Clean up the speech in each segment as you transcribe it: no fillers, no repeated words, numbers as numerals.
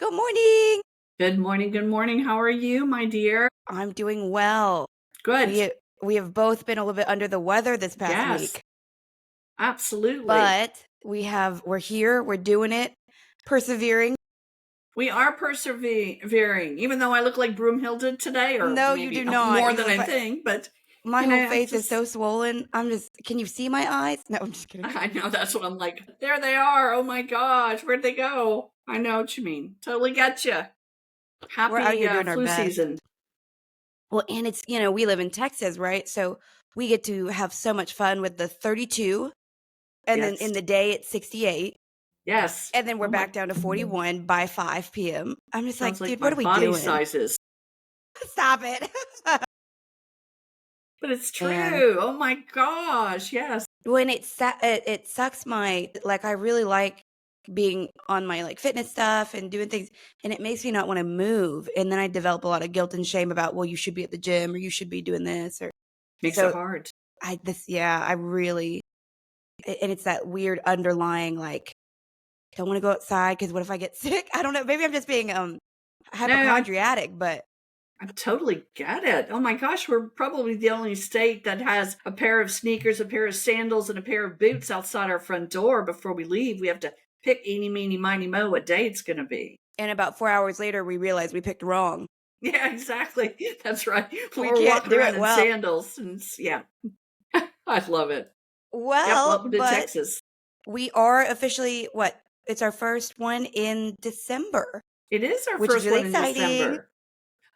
Good morning. Good morning. Good morning. How are you, my dear? I'm doing well. Good. We have both been a little bit under the weather this past Yes, week, absolutely. but we're here, we're doing it, persevering. We are persevering, even though I look like Broomhilda today, or No, you do maybe not. more than I think, but My you whole know, face is so swollen. Can you see my eyes? No, I'm just kidding. I know that's what I'm like. There they are. Oh my gosh, where'd they go? I know what you mean. Totally get you. We're out Happy here doing our flu best. season. Well, and we live in Texas, right? So we get to have so much fun with the 32, and then Yes, in the day it's 68. yes. And then we're Oh my, back down to 41 by 5 p.m. I'm just sounds like, like dude, my what are we body doing? sizes. Stop it. But it's Man, true. Oh my gosh, yes. when it sucks I really like being on my like fitness stuff and doing things, and it makes me not want to move, and then I develop a lot of guilt and shame about, well, you should be at the gym or you should be doing this, or Makes it so hard. I really, and it's that weird underlying like, don't want to go outside because what if I get sick? I don't know, maybe I'm just being No, hypochondriatic, but I totally get it. Oh my gosh, we're probably the only state that has a pair of sneakers, a pair of sandals, and a pair of boots outside our front door before we leave. We have to pick eeny, meeny, miny, mo what day it's going to be. and about 4 hours later we realize we picked wrong. Yeah, exactly. That's right. We We're can't walking do around it in well. sandals. And yeah, I love it. Yep, Well, welcome to but Texas. we are officially it's our first one in December, It is our which is first really one in exciting. December.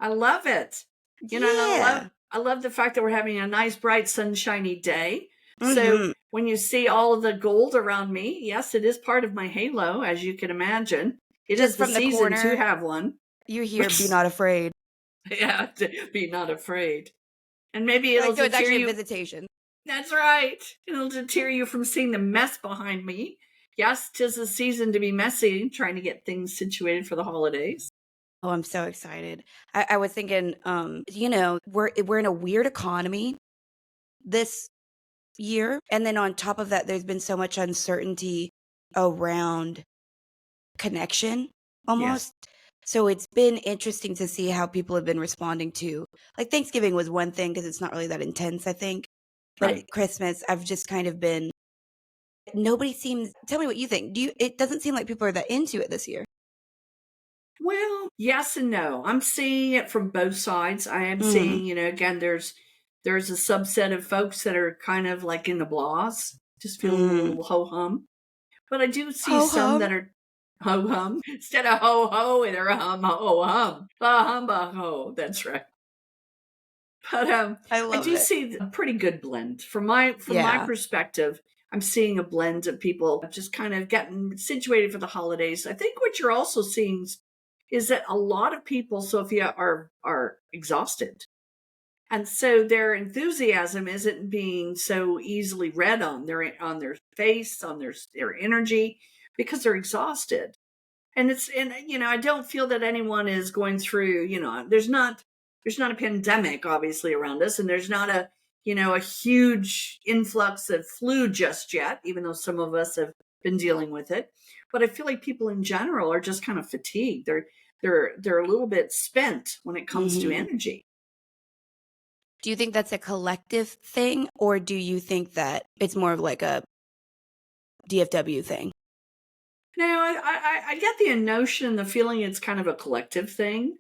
I love it. And Yeah. I love the fact that we're having a nice, bright, sunshiny day. So Mhm. when you see all of the gold around me, yes, it is part of my halo, as you can imagine. It is Just the from the season to corner, have one. you hear "Be not afraid." Yeah, to be not afraid. And maybe You're it'll like, no, it's deter actually a you. visitation. That's right. It'll deter you from seeing the mess behind me. Yes, 'tis the season to be messy, trying to get things situated for the holidays. Oh, I'm so excited. I was thinking, we're in a weird economy this year, and then on top of that, there's been so much uncertainty around connection Yes, almost. So it's been interesting to see how people have been responding to, like, Thanksgiving was one thing because it's not really that intense, I think. But right. at Christmas, I've just kind of been, nobody seems, tell me what you think. It doesn't seem like people are that into it this year. Well, yes and no. I'm seeing it from both sides. I am Mm. seeing, again, there's a subset of folks that are kind of like in the blahs, just feeling a Mm. little ho hum. But I do see Ho some hum. that are ho hum instead of ho ho. They're hum ho hum, bah hum bah ho. That's right. But I I love do it. see a pretty good blend from my Yeah. perspective. I'm seeing a blend of people just kind of getting situated for the holidays. I think what you're also seeing is that a lot of people, Sophia, are exhausted. And so their enthusiasm isn't being so easily read on their face, on their energy, because they're exhausted. And I don't feel that anyone is going through, there's not a pandemic obviously around us, and there's not a huge influx of flu just yet, even though some of us have been dealing with it. But I feel like people in general are just kind of fatigued. They're a little bit spent when it comes to Hmm. energy. Do you think that's a collective thing, or do you think that it's more of like a DFW thing? Now, I get the notion, the feeling it's kind of a collective thing.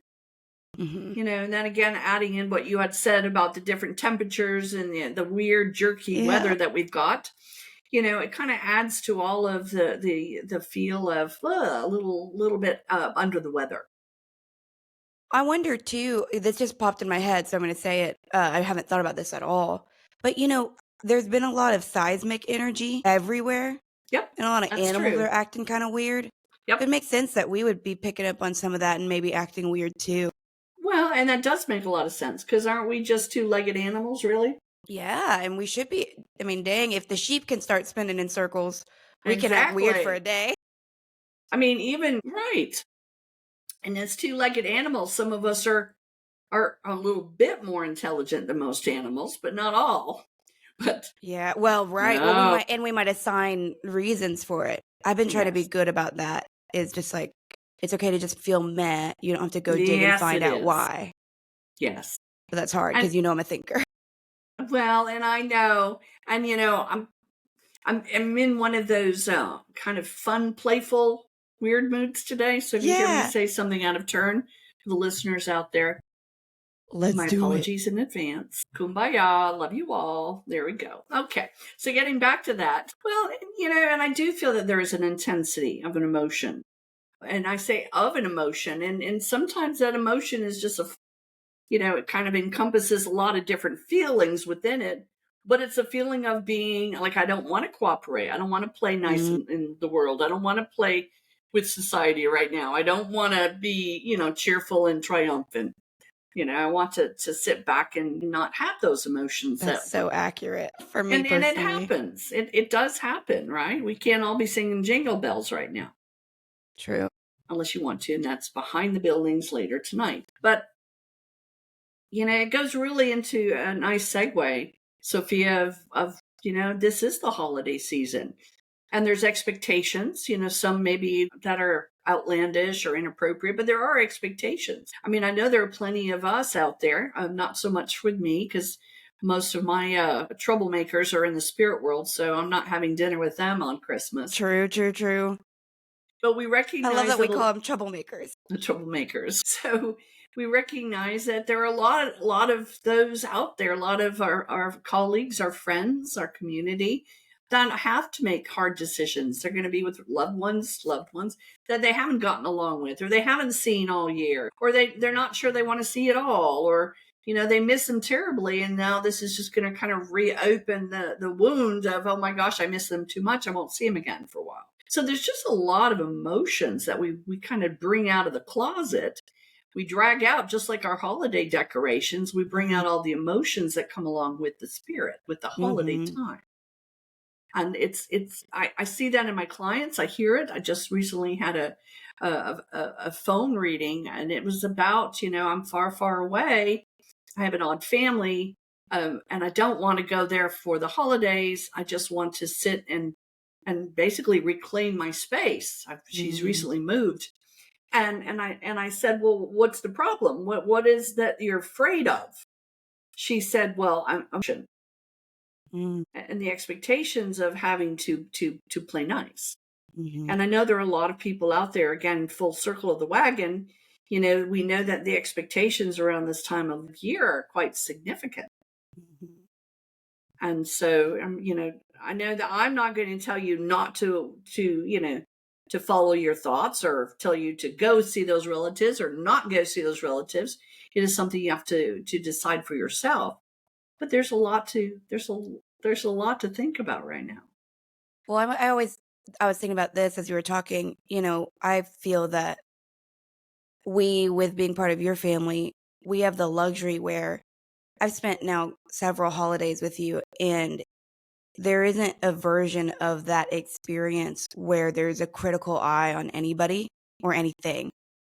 Hmm. And then again, adding in what you had said about the different temperatures and the weird jerky Yeah. weather that we've got, it kind of adds to all of the feel of a little bit under the weather. I wonder too, this just popped in my head, so I'm going to say it. I haven't thought about this at all. But there's been a lot of seismic energy everywhere, Yep, and a lot of that's animals are true. acting kind of weird. So Yep. it makes sense that we would be picking up on some of that and maybe acting weird too. Well, and that does make a lot of sense, because aren't we just two-legged animals, really? Yeah, and we should be. I mean, dang, if the sheep can start spinning in circles, we can act weird for a Exactly. day. I mean, even right. And as two-legged animals, some of us are a little bit more intelligent than most animals, but not all. But Yeah, well, right. Well, we might assign reasons for it. I've been trying to be yes, good about that. Is just like, It's okay to just feel meh. You don't have to go dig and Yes, find it out is. why. Yes. But that's hard And because I'm a thinker. well, and I know, and I'm in one of those kind of fun, playful, weird moods today. So if you hear me Yeah. say something out of turn to the listeners out there, Let's my do it. apologies in advance. Kumbaya, love you all. There we go. Okay, so getting back to that, well, and I do feel that there is an intensity of an emotion, and I say of an emotion, and sometimes that emotion is just it kind of encompasses a lot of different feelings within it. But it's a feeling of being like, I don't want to cooperate. I don't want to play nice Mm, in the world. I don't want to play with society right now. I don't want to be, cheerful and triumphant. I want to sit back and not have those emotions that's that so way. accurate for me And it personally. happens. It does happen, right? We can't all be singing jingle bells right now, True. unless you want to, and that's behind the buildings later tonight. But it goes really into a nice segue, Sophia, of this is the holiday season. And there's expectations, some maybe that are outlandish or inappropriate, but there are expectations. I mean, I know there are plenty of us out there, not so much with me, because most of my troublemakers are in the spirit world, so I'm not having dinner with them on Christmas. True, true, true. But we I love recognize that we that call them troublemakers. the troublemakers. So we recognize that there are a lot of those out there, a lot of our colleagues, our friends, our community that have to make hard decisions. They're going to be with loved ones that they haven't gotten along with, or they haven't seen all year, or they're not sure they want to see at all, or they miss them terribly, and now this is just going to kind of reopen the wound of, oh my gosh, I miss them too much. I won't see them again for a while. So there's just a lot of emotions that we kind of bring out of the closet. We drag out, just like our holiday decorations. We bring Mm-hmm. out all the emotions that come along with the spirit, with the holiday Mm-hmm. time. And I see that in my clients. I hear it. I just recently had a phone reading, and it was about, I'm far, far away. I have an odd family, and I don't want to go there for the holidays. I just want to sit and basically reclaim my space. She's Mm-hmm. recently moved, and I said, well, what's the problem? What is that you're afraid of? She said, well, I'm and the expectations of having to play nice. Mm-hmm. And I know there are a lot of people out there, again, full circle of the wagon. We know that the expectations around this time of year are quite significant. Mm-hmm. And so, I know that I'm not going to tell you not to follow your thoughts, or tell you to go see those relatives or not go see those relatives. It is something you have to decide for yourself. But there's a lot to think about right now. Well, I was thinking about this as you were talking. I feel that with being part of your family, we have the luxury where I've spent now several holidays with you, and there isn't a version of that experience where there's a critical eye on anybody or anything.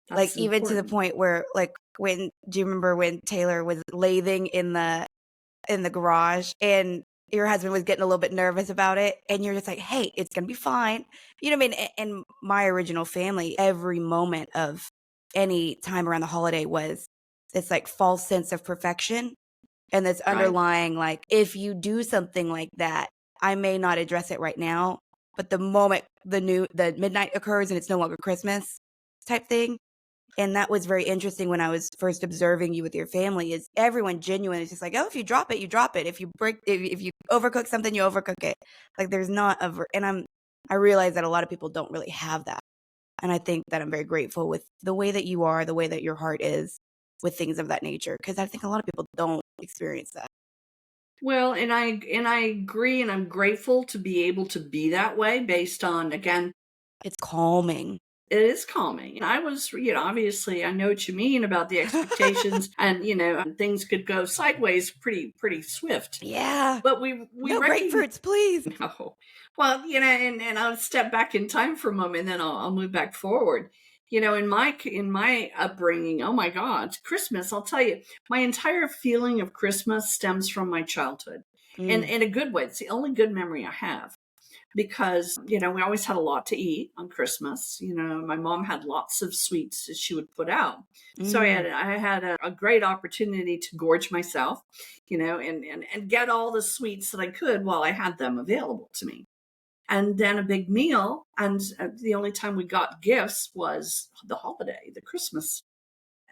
Like, That's even to the important. point where, like, do you remember when Taylor was lathing in the garage and your husband was getting a little bit nervous about it, and you're just like, hey, it's gonna be fine. You know what I mean? And my original family, every moment of any time around the holiday was this like false sense of perfection, and this Right. underlying, like, if you do something like that, I may not address it right now, but the moment the midnight occurs and it's no longer Christmas type thing. And that was very interesting when I was first observing you with your family. Is everyone genuine? It's just like, oh, if you drop it, you drop it. If you overcook something, you overcook it. Like, there's not I realize that a lot of people don't really have that. And I think that I'm very grateful with the way that you are, the way that your heart is with things of that nature, because I think a lot of people don't experience that. Well, and I agree, and I'm grateful to be able to be that way based on, again, It's calming. it is calming. And I was, obviously I know what you mean about the expectations, and things could go sideways pretty swift. Yeah. But we No recognize grapefruits, please. no. Well, and I'll step back in time for a moment, and then I'll move back forward. In my upbringing, oh my God, Christmas! I'll tell you, my entire feeling of Christmas stems from my childhood, and Mm, in a good way. It's the only good memory I have. because, you know, we always had a lot to eat on Christmas. You know, my mom had lots of sweets that she would put out. So Mm. I had a great opportunity to gorge myself, you know, and get all the sweets that I could while I had them available to me. And then a big meal. And the only time we got gifts was the holiday, the Christmas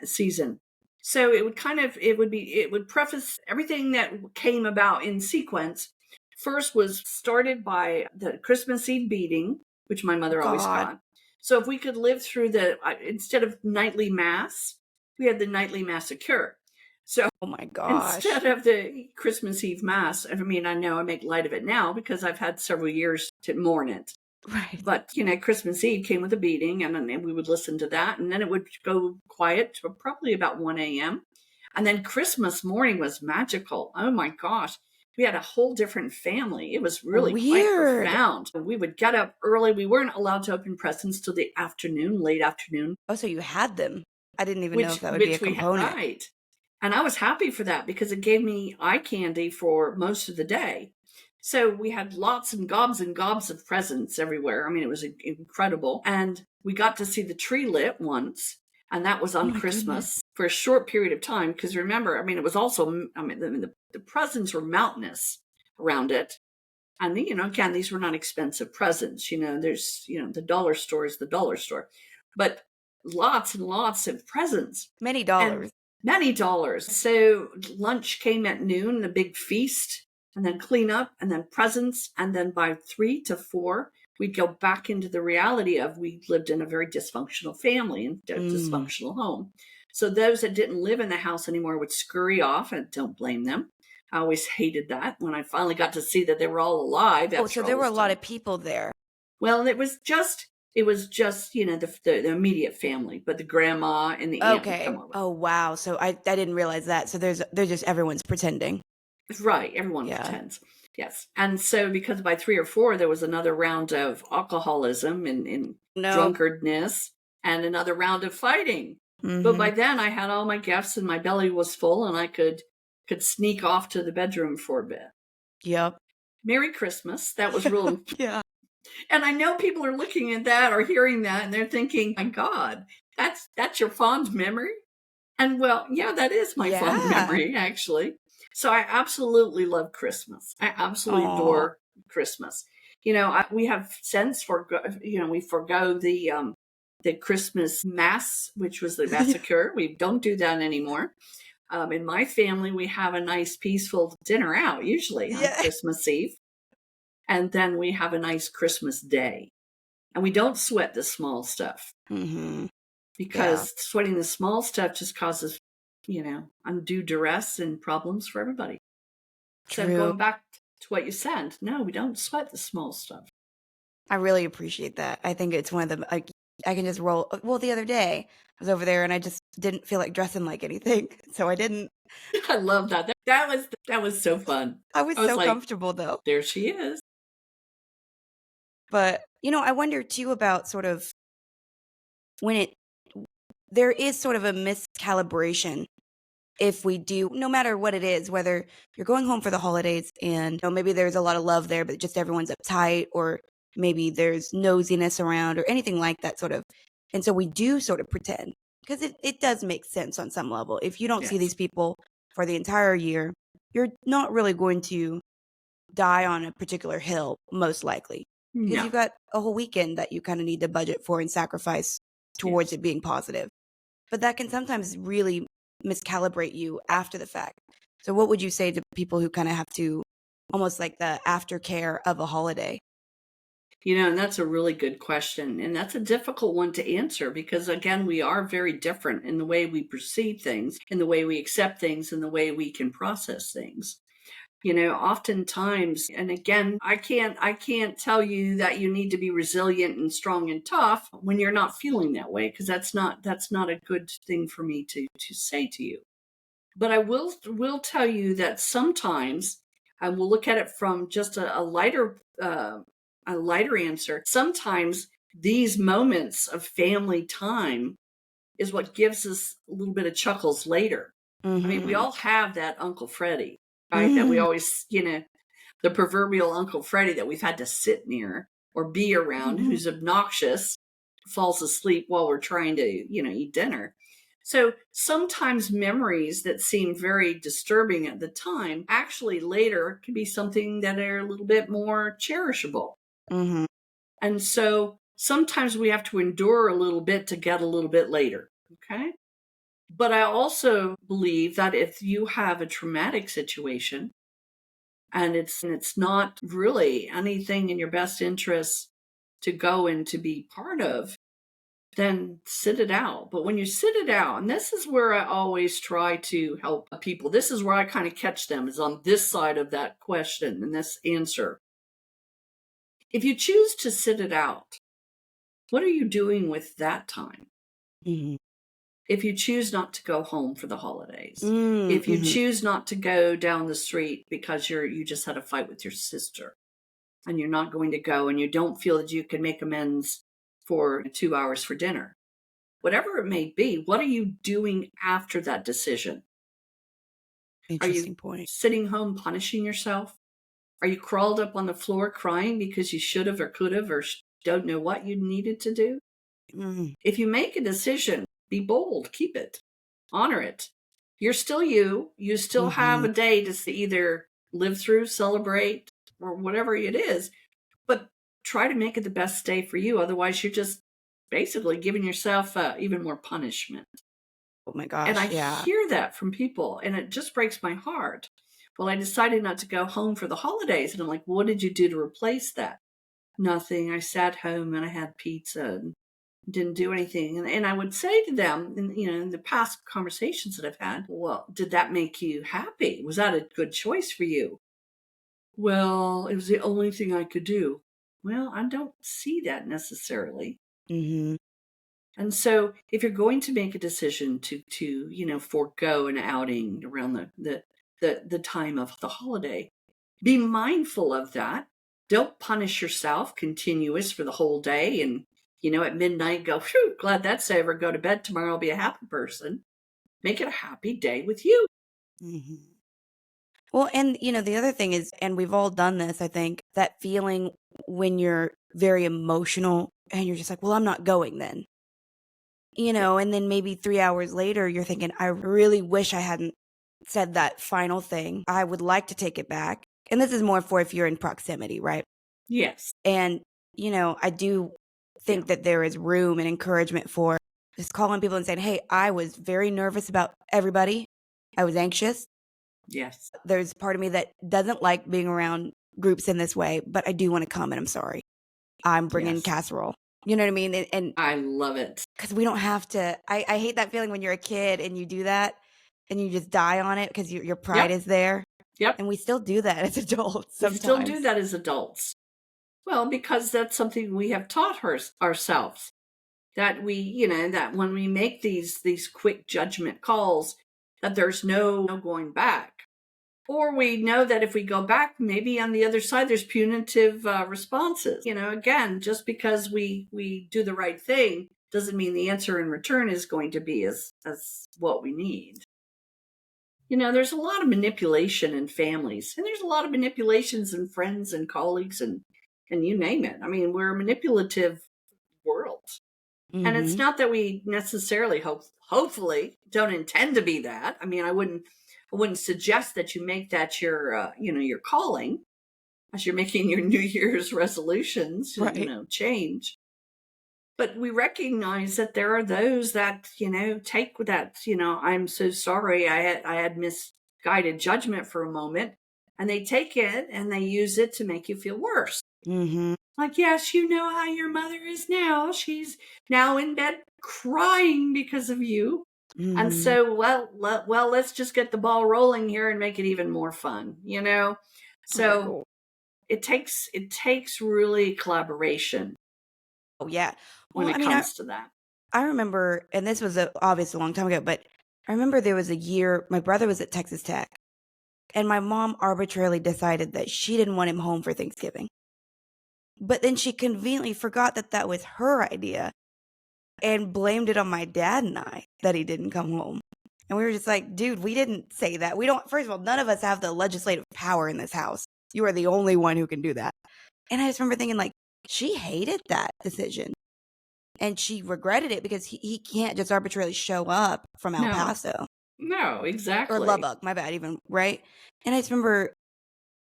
season. So it would preface everything that came about in sequence. First was started by the Christmas Eve beating, which my Oh mother always God. got. So if we could live through instead of nightly mass, we had the nightly massacre. So Oh my gosh. instead of the Christmas Eve mass, I mean, I know I make light of it now because I've had several years to mourn it. Right. But, you know, Christmas Eve came with a beating, and then we would listen to that, and then it would go quiet to probably about 1 a.m. And then Christmas morning was magical. Oh my gosh. We had a whole different family. It was really quite Weird. profound. We would get up early. We weren't allowed to open presents till the afternoon, late afternoon, Oh, so you had them. I didn't even know if that would be a which we had, component. right. And I was happy for that because it gave me eye candy for most of the day. So we had lots and gobs of presents everywhere. I mean, it was incredible. And we got to see the tree lit once, and that was Oh on my goodness. Christmas for a short period of time. Because remember, I mean, it was also, I mean, the presents were mountainous around it. And, you know, again, these were not expensive presents. You know, there's, you know, the dollar store is the dollar store, but lots and lots of presents Many and dollars. many dollars. So lunch came at noon, a big feast, and then clean up, and then presents. And then by 3 to 4, we'd go back into the reality of we lived in a very dysfunctional family and a Mm. dysfunctional home. So those that didn't live in the house anymore would scurry off, and don't blame them. I always hated that when I finally got to see that they were all alive Oh, so after all there were a this lot time. of people there. Well, it was just, you know, the immediate family, but the grandma and the aunt would Okay. come over. Oh wow. So I didn't realize that. So they're just everyone's pretending. Right, everyone Yeah. pretends. Yes. And so because by 3 or 4 there was another round of alcoholism and No. drunkardness and another round of fighting. But Mm-hmm. by then I had all my gifts and my belly was full, and I could sneak off to the bedroom for a bit. Yep. Merry Christmas. That was real. Yeah. And I know people are looking at that or hearing that and they're thinking, my God, that's your fond memory? And well, yeah, that is my fond Yeah. memory, actually. So I absolutely love Christmas. I absolutely Oh. adore Christmas. You know, we have since we forgo the Christmas mass, which was the massacre. We don't do that anymore. In my family, we have a nice, peaceful dinner out usually on Yeah. Christmas Eve, and then we have a nice Christmas day. And we don't sweat the small stuff Mm-hmm. Yeah. because sweating the small stuff just causes, you know, undue duress and problems for everybody. So True. going back to what you said, no, we don't sweat the small stuff. I really appreciate that. I think it's one of the like I can just roll. Well, the other day I was over there and I just didn't feel like dressing like anything, so I didn't. I love that. That was so fun. I was I was so like, comfortable though. there she is. But I wonder too about sort of when there is sort of a miscalibration if we do, no matter what it is, whether you're going home for the holidays and maybe there's a lot of love there, but just everyone's uptight, or maybe there's nosiness around or anything like that sort of. And so we do sort of pretend because it does make sense on some level. If you don't see Yes. these people for the entire year, you're not really going to die on a particular hill, most likely, because No. you've got a whole weekend that you kind of need to budget for and sacrifice towards Yes. it being positive. But that can sometimes really miscalibrate you after the fact. So what would you say to people who kind of have to almost like the aftercare of a holiday? You know, and that's a really good question. And that's a difficult one to answer because, again, we are very different in the way we perceive things, in the way we accept things, in the way we can process things. You know, oftentimes, and again, I can't tell you that you need to be resilient and strong and tough when you're not feeling that way, because that's not a good thing for me to say to you. But I will tell you that sometimes, and we'll look at it from just a lighter answer. Sometimes these moments of family time is what gives us a little bit of chuckles later. I mean, we Mm-hmm. all have that Uncle Freddie, right? That we Mm-hmm. always, you know, the proverbial Uncle Freddie that we've had to sit near or be around, who's obnoxious, falls asleep while we're trying to, eat dinner. So sometimes memories that seem very disturbing at the time actually later can be something that are a little bit more cherishable. Mm-hmm. And so sometimes we have to endure a little bit to get a little bit later. Okay. But I also believe that if you have a traumatic situation and it's not really anything in your best interest to go and to be part of, then sit it out. But when you sit it out, and this is where I always try to help people, this is where I kind of catch them, is on this side of that question and this answer. If you choose to sit it out, what are you doing with that time? Mm-hmm. If you choose not to go home for the holidays, Mm-hmm. if you choose not to go down the street because you just had a fight with your sister and you're not going to go and you don't feel that you can make amends for 2 hours for dinner, whatever it may be, what are you doing after that decision? Are you Interesting point. sitting home punishing yourself? Are you crawled up on the floor crying because you should have or could have or don't know what you needed to do? Mm-hmm. If you make a decision, be bold, keep it, honor it. You're still you. You still have a day to either live through, celebrate, or whatever it is, but try to make it the best day for you. Otherwise, you're just basically giving yourself even more punishment. Oh my And I gosh, yeah. hear that from people, and it just breaks my heart. Well, I decided not to go home for the holidays. And I'm like, what did you do to replace that? Nothing. I sat home and I had pizza and didn't do anything. And I would say to them, in the past conversations that I've had, well, did that make you happy? Was that a good choice for you? Well, it was the only thing I could do. Well, I don't see that necessarily. Mm-hmm. And so if you're going to make a decision to forego an outing around the time of the holiday, be mindful of that. Don't punish yourself continuous for the whole day and at midnight go, phew, glad that's over. Go to bed tomorrow, I'll be a happy person. Make it a happy day with you. Mm-hmm. Well, and the other thing is, and we've all done this, I think, that feeling when you're very emotional and you're just like, well, I'm not going then. Yeah. And then maybe 3 hours later, you're thinking, I really wish I hadn't said that final thing. I would like to take it back. And this is more for if you're in proximity, right? Yes. And, I do Yeah. think that there is room and encouragement for just calling people and saying, hey, I was very nervous about everybody. I was anxious. Yes. There's part of me that doesn't like being around groups in this way, but I do want to come and I'm sorry. I'm bringing Yes. casserole. You know what I mean? And I love it. because we don't have to, I hate that feeling when you're a kid and you do that and you just die on it because your pride Yep. is there. Yep. And we still do that as adults We sometimes. still do that as adults. Well, because that's something we have taught ourselves. That that when we make these quick judgment calls, that there's no going back. Or we know that if we go back, maybe on the other side, there's punitive responses. Again, just because we do the right thing doesn't mean the answer in return is going to be as what we need. There's a lot of manipulation in families, and there's a lot of manipulations in friends and colleagues and you name it. I mean, we're a manipulative world. And it's not that we necessarily hopefully don't intend to be that. I mean, I wouldn't suggest that you make that your your calling as you're making your New Year's resolutions, Right. change. But we recognize that there are those that, take that, I'm so sorry I had misguided judgment for a moment, and they take it and they use it to make you feel worse. Mm-hmm. Like, yes, you know how your mother is now. She's now in bed crying because of you. Mm-hmm. And so, well, let's just get the ball rolling here and make it even more fun, So Cool. it takes really collaboration Oh, yeah. when Well, it comes to that. I remember, and this was obviously a long time ago, but I remember there was a year my brother was at Texas Tech, and my mom arbitrarily decided that she didn't want him home for Thanksgiving. But then she conveniently forgot that that was her idea and blamed it on my dad and I that he didn't come home. And we were just like, dude, we didn't say that. We don't, first of all, none of us have the legislative power in this house. You are the only one who can do that. And I just remember thinking, like, she hated that decision. And she regretted it because he can't just arbitrarily show up from El No. Paso. No, Or exactly. Lubbock, my bad, even, right? And I just remember,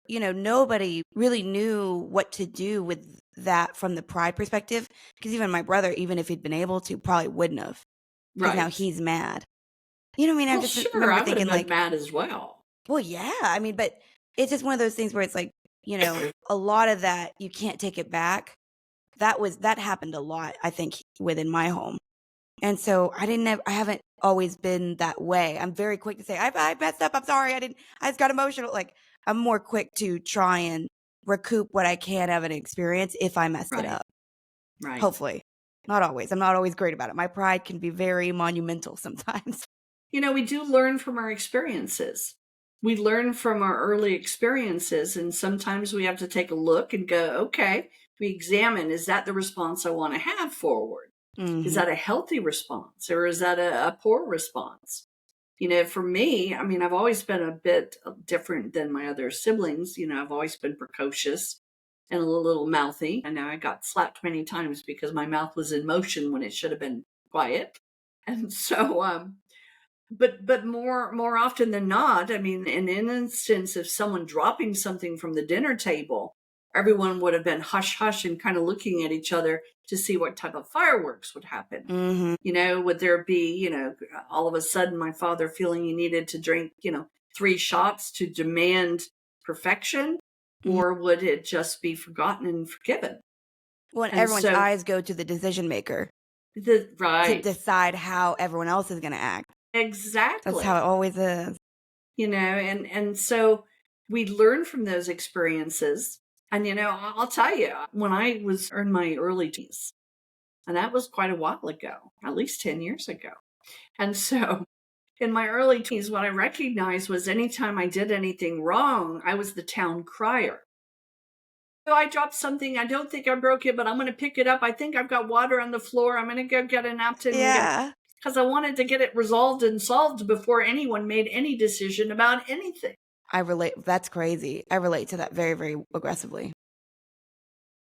nobody really knew what to do with that from the pride perspective. Because even my brother, even if he'd been able to, probably wouldn't have. Because now Right. he's mad. You know what I mean? I Well, just sure, remember I would have thinking, been like, mad as well. well, yeah. I mean, but it's just one of those things where it's like, a lot of that, you can't take it back. That happened a lot, I think, within my home. And so I haven't always been that way. I'm very quick to say, I messed up. I'm sorry. I just got emotional. Like, I'm more quick to try and recoup what I can of an experience if I messed it Right. up. Right. Hopefully. Not always. I'm not always great about it. My pride can be very monumental sometimes. We do learn from our experiences. We learn from our early experiences, and sometimes we have to take a look and go, okay, we examine, is that the response I want to have forward? Is Mm-hmm. that a healthy response or is that a poor response? For me, I mean, I've always been a bit different than my other siblings. I've always been precocious and a little mouthy. I know I got slapped many times because my mouth was in motion when it should have been quiet. And so, but more often than not, I mean, in an instance of someone dropping something from the dinner table, everyone would have been hush hush and kind of looking at each other to see what type of fireworks would happen. Mm-hmm. Would there be, all of a sudden my father feeling he needed to drink, 3 shots to demand perfection, Mm-hmm. or would it just be forgotten and forgiven? When And everyone's so eyes go to the decision maker to right, decide how everyone else is going to act. That's how it exactly. always is. And so we learn from those experiences. And I'll tell you, when I was in my early teens, and that was quite a while ago, at least 10 years ago. And so in my early teens, what I recognized was anytime I did anything wrong, I was the town crier. So I dropped something. I don't think I broke it, but I'm going to pick it up. I think I've got water on the floor. I'm going to go get a napkin and get, Yeah. because I wanted to get it resolved and solved before anyone made any decision about anything. I relate. That's crazy. I relate to that very, very aggressively.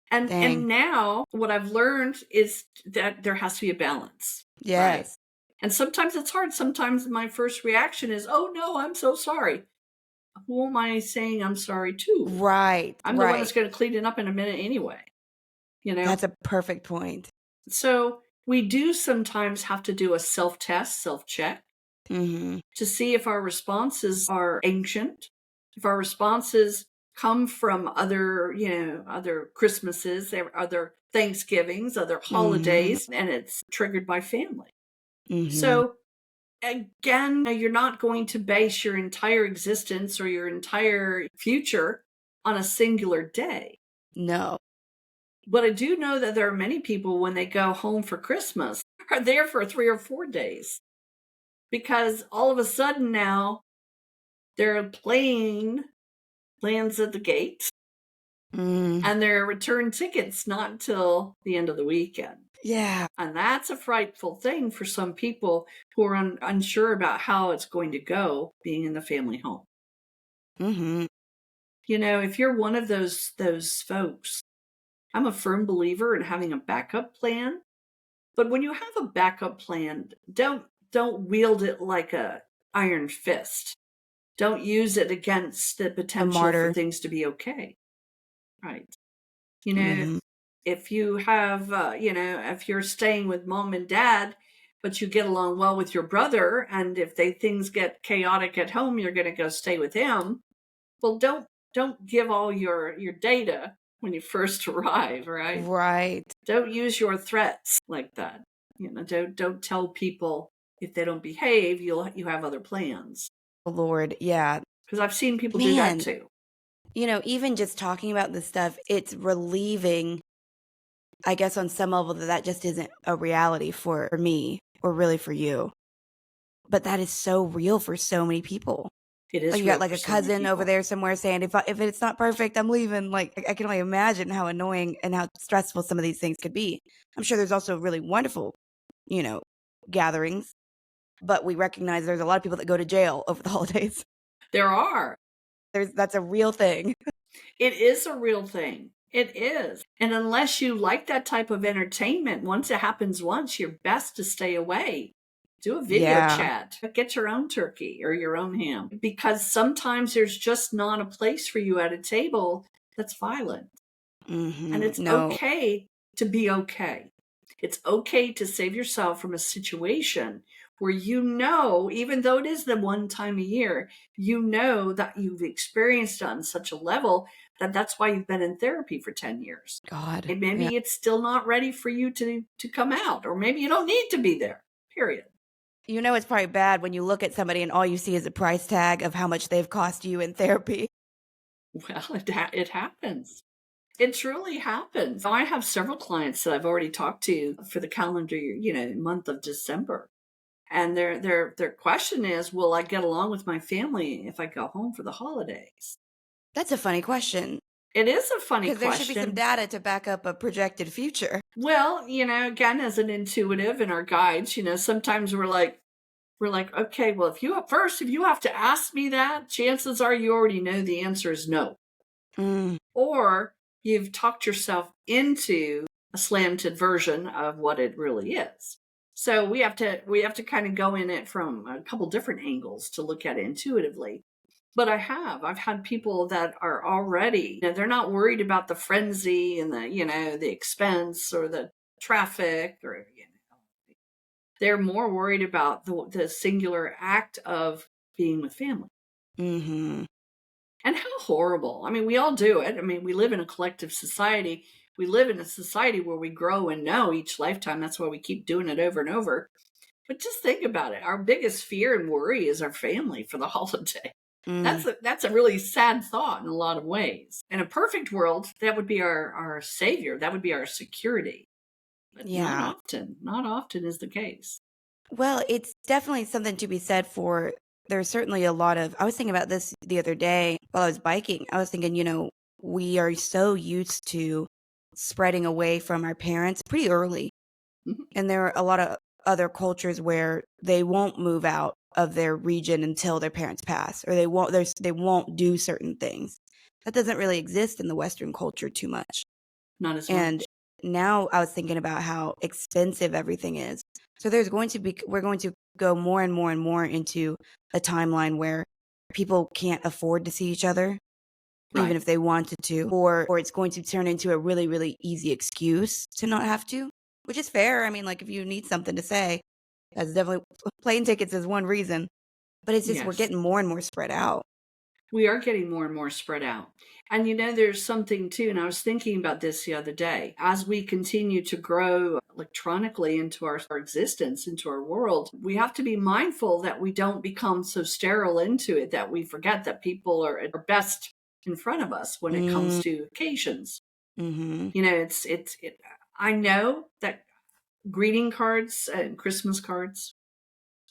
And Dang. now what I've learned is that there has to be a balance. Right. Yes. And sometimes it's hard. Sometimes my first reaction is, oh no, I'm so sorry. Who am I saying I'm sorry to? Right. I'm the one that's Right. going to clean it up in a minute anyway. That's a perfect point. So we do sometimes have to do a self-test, self-check Mm-hmm. to see if our responses are ancient, if our responses come from other Christmases, other Thanksgivings, other Mm-hmm. holidays, and it's triggered by family. Mm-hmm. So again, you're not going to base your entire existence or your entire future on a singular day. No. But I do know that there are many people when they go home for Christmas are there for 3 or 4 days because all of a sudden now their plane lands at the gate Mm. and their return tickets not until the end of the weekend. Yeah. And that's a frightful thing for some people who are unsure about how it's going to go being in the family home. Mm-hmm. If you're one of those folks, I'm a firm believer in having a backup plan. But when you have a backup plan, don't wield it like a iron fist. Don't use it against the A potential for martyr. things to be okay. Right. Mm-hmm. If you have, if you're staying with mom and dad, but you get along well with your brother, and if things get chaotic at home, you're going to go stay with him. Well, don't give all your data when you first arrive, right? Right. Don't use your threats like that. Don't tell people if they don't behave, you have other plans. Oh, Lord. Yeah. Because I've seen people do that Man, too. even just talking about this stuff, it's relieving, I guess, on some level that just isn't a reality for me or really for you. But that is so real for so many people. It is Like, you got real like for a so many cousin over people. there somewhere saying, if it's not perfect, I'm leaving. Like, I can only imagine how annoying and how stressful some of these things could be. I'm sure there's also really wonderful, gatherings, but we recognize there's a lot of people that go to jail over the holidays. There are. That's a real thing. It is a real thing. It is. And unless you like that type of entertainment, once it happens once, you're best to stay away. Do a video Yeah. chat. Get your own turkey or your own ham. Because sometimes there's just not a place for you at a table that's violent. And it's No. okay to be okay. It's okay to save yourself from a situation where even though it is the one time a year, that you've experienced on such a level that that's why you've been in therapy for 10 years. God. And Yeah. maybe it's still not ready for you to come out, or maybe you don't need to be there, period. It's probably bad when you look at somebody and all you see is a price tag of how much they've cost you in therapy. Well, it happens. It truly happens. I have several clients that I've already talked to for the calendar year, month of December. And their question is, will I get along with my family if I go home for the holidays? That's a funny question It is a funny because there should be some question. data to back up a projected future. Well, again, as an intuitive in our guides, sometimes we're like, okay, well, if you have to ask me that, chances are you already know the answer is no. Mm, Or you've talked yourself into a slanted version of what it really is. So we have to kind of go in it from a couple different angles to look at it intuitively. But I've had people that are already, they're not worried about the frenzy and the expense or the traffic, or they're more worried about the singular act of being with family. hmm And how horrible. I mean, we all do it. I mean, we live in a collective society. We live in a society where we grow and know each lifetime. That's why we keep doing it over and over. But just think about it. Our biggest fear and worry is our family for the holiday. mm, That's a really sad thought in a lot of ways. In a perfect world, that would be our savior. That would be our security. But not yeah. often. Not often is the case. Well, it's definitely something to be said for. There's certainly a lot of. I was thinking about this the other day while I was biking. I was thinking, we are so used to spreading away from our parents pretty early. Mhm. And there are a lot of other cultures where they won't move out of their region until their parents pass, or they won't do certain things. That doesn't really exist in the Western culture too much. Not as And much. now I was thinking about how expensive everything is. So we're going to go more and more and more into a timeline where people can't afford to see each other, even Right. if they wanted to, or it's going to turn into a really, really easy excuse to not have to, which is fair. I mean, like if you need something to say, that's definitely plane tickets is one reason, but it's just we're Yes. getting more and more spread out. We are getting more and more spread out. And there's something too, and I was thinking about this the other day. As we continue to grow electronically into our existence, into our world, we have to be mindful that we don't become so sterile into it that we forget that people are best in front of us when it comes Mm, to occasions. mm-hmm. I know that greeting cards and Christmas cards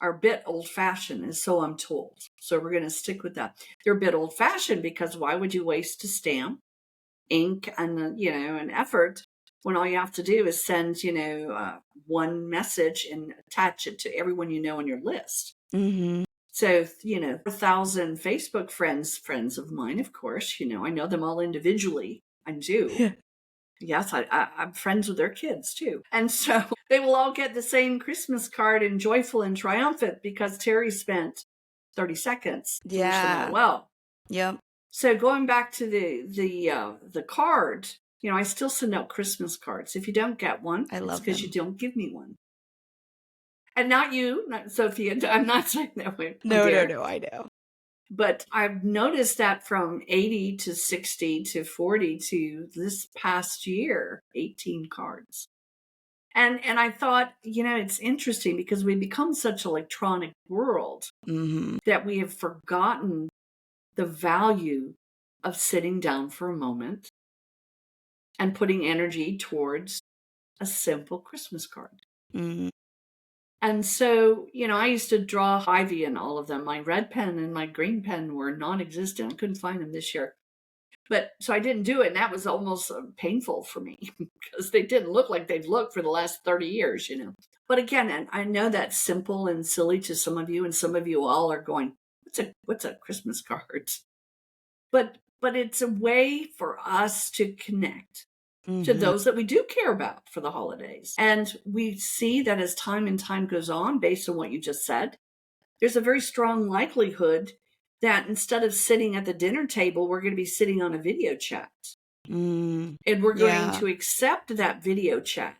are a bit old fashioned, and so I'm told. So we're going to stick with that. They're a bit old fashioned because why would you waste a stamp, ink, and an effort when all you have to do is send one message and attach it to everyone you know on your list. Mm-hmm. So 1,000 Facebook friends of mine, of course. I know them all individually. I do. Yes, I'm friends with their kids too. And so they will all get the same Christmas card and joyful and triumphant because Terri spent 30 seconds to wish them all Yeah. well. Yep. So going back to the card, I still send out Christmas cards. If you don't get one, I it's love because you them. don't give me one. And not you, not Sophia. I'm not saying that way, my No, no, dear. no, I know. But I've noticed that from 80 to 60 to 40 to this past year, 18 cards. And I thought, it's interesting because we become such an electronic world Mm-hmm. that we have forgotten the value of sitting down for a moment and putting energy towards a simple Christmas card. Mm-hmm. And so, I used to draw Ivy in all of them. My red pen and my green pen were non-existent. I couldn't find them this year. But so I didn't do it. And that was almost painful for me because they didn't look like they've looked for the last 30 years. But again, and I know that's simple and silly to some of you, and some of you all are going, what's a Christmas card? But but it's a way for us to connect to Mhm. those that we do care about for the holidays. And we see that as time and time goes on, based on what you just said, there's a very strong likelihood that instead of sitting at the dinner table, we're going to be sitting on a video chat. Mm. And we're going Yeah. to accept that video chat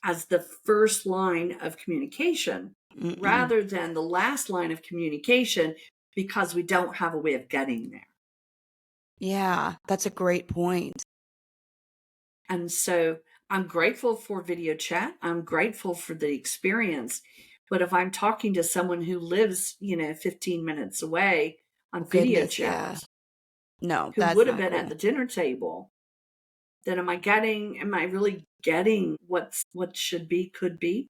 as the first line of communication Mm-mm. rather than the last line of communication because we don't have a way of getting there. Yeah, that's a great point. And so I'm grateful for video chat. I'm grateful for the experience. But if I'm talking to someone who lives, 15 minutes away Oh, on video goodness, yeah. chat, No, who that's would have not been at cool. the dinner table, then am I really getting what should be, could be?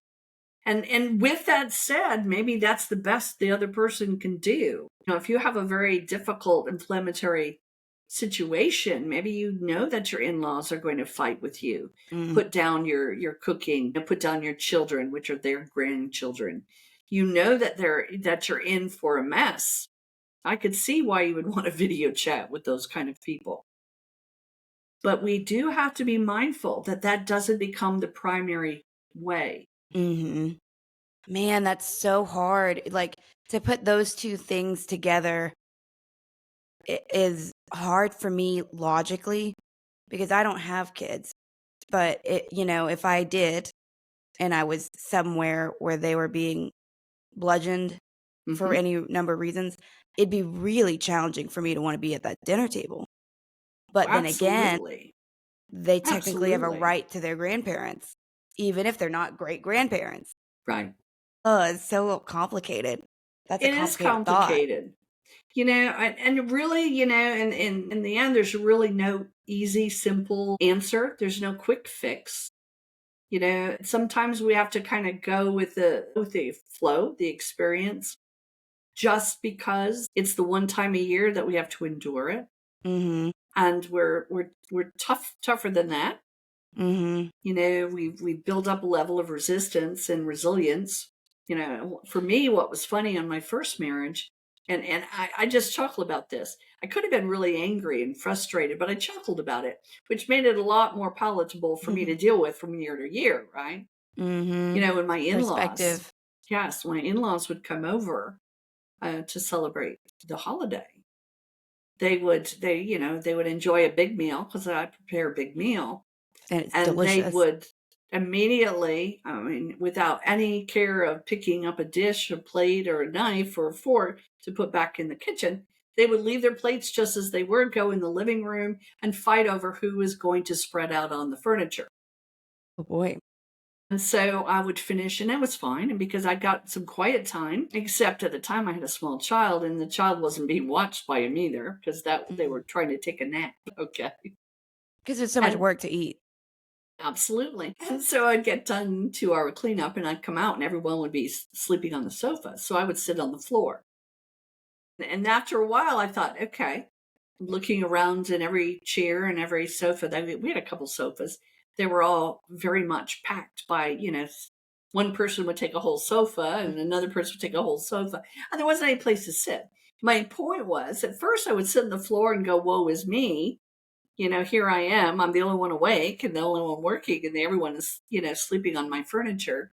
And with that said, maybe that's the best the other person can do. If you have a very difficult inflammatory situation, maybe you know that your in-laws are going to fight with you. Mm. Put down your cooking, and put down your children, which are their grandchildren. You know that you're in for a mess. I could see why you would want a video chat with those kind of people. But we do have to be mindful that that doesn't become the primary way. Mhm. Man, that's so hard. Like, to put those 2 things together is hard for me logically because I don't have kids. But if I did and I was somewhere where they were being bludgeoned for Hmm. any number of reasons, it'd be really challenging for me to wanna be at that dinner table. But then again, Absolutely. they technically have a Absolutely. right to their grandparents, even if they're not great-grandparents. Right. Oh, it's so complicated. That's a It is complicated thought. complicated. And really, in the end, there's really no easy, simple answer. There's no quick fix. Sometimes we have to kind of go with the flow, the experience, just because it's the one time a year that we have to endure it. Mhm. And we're tougher than that. Mhm. We build up a level of resistance and resilience. For me, what was funny on my first marriage, and I just chuckle about this. I could have been really angry and frustrated, but I chuckled about it, which made it a lot more palatable for me to deal with from year to year, right? Mhm. When my in-laws, Perspective. yes, my in-laws would come over to celebrate the holiday. They would enjoy a big meal because I prepare a big meal, And it's and they delicious. would immediately, I mean, without any care of picking up a dish, a plate, or a knife or a fork to put back in the kitchen, they would leave their plates just as they were, go in the living room, and fight over who was going to spread out on the furniture. Oh, boy. And so I would finish, and it was fine. And because I got some quiet time, except at the time I had a small child, and the child wasn't being watched by him either, because that they were Mhm. trying to take a nap. Okay. 'Cause it's so much And work to eat. absolutely. And so I'd get done 2 hour cleanup and I'd come out and everyone would be sleeping on the sofa. So I would sit on the floor. And after a while, I thought, okay, looking around in every chair and every sofa, we had a couple sofas. They were all very much packed by, one person would take a whole sofa and another person would take a whole sofa. And there wasn't any place to sit. My point was, at first I would sit on the floor and go, woe is me. Here I am. I'm the only one awake and the only one working, and everyone is, sleeping on my furniture.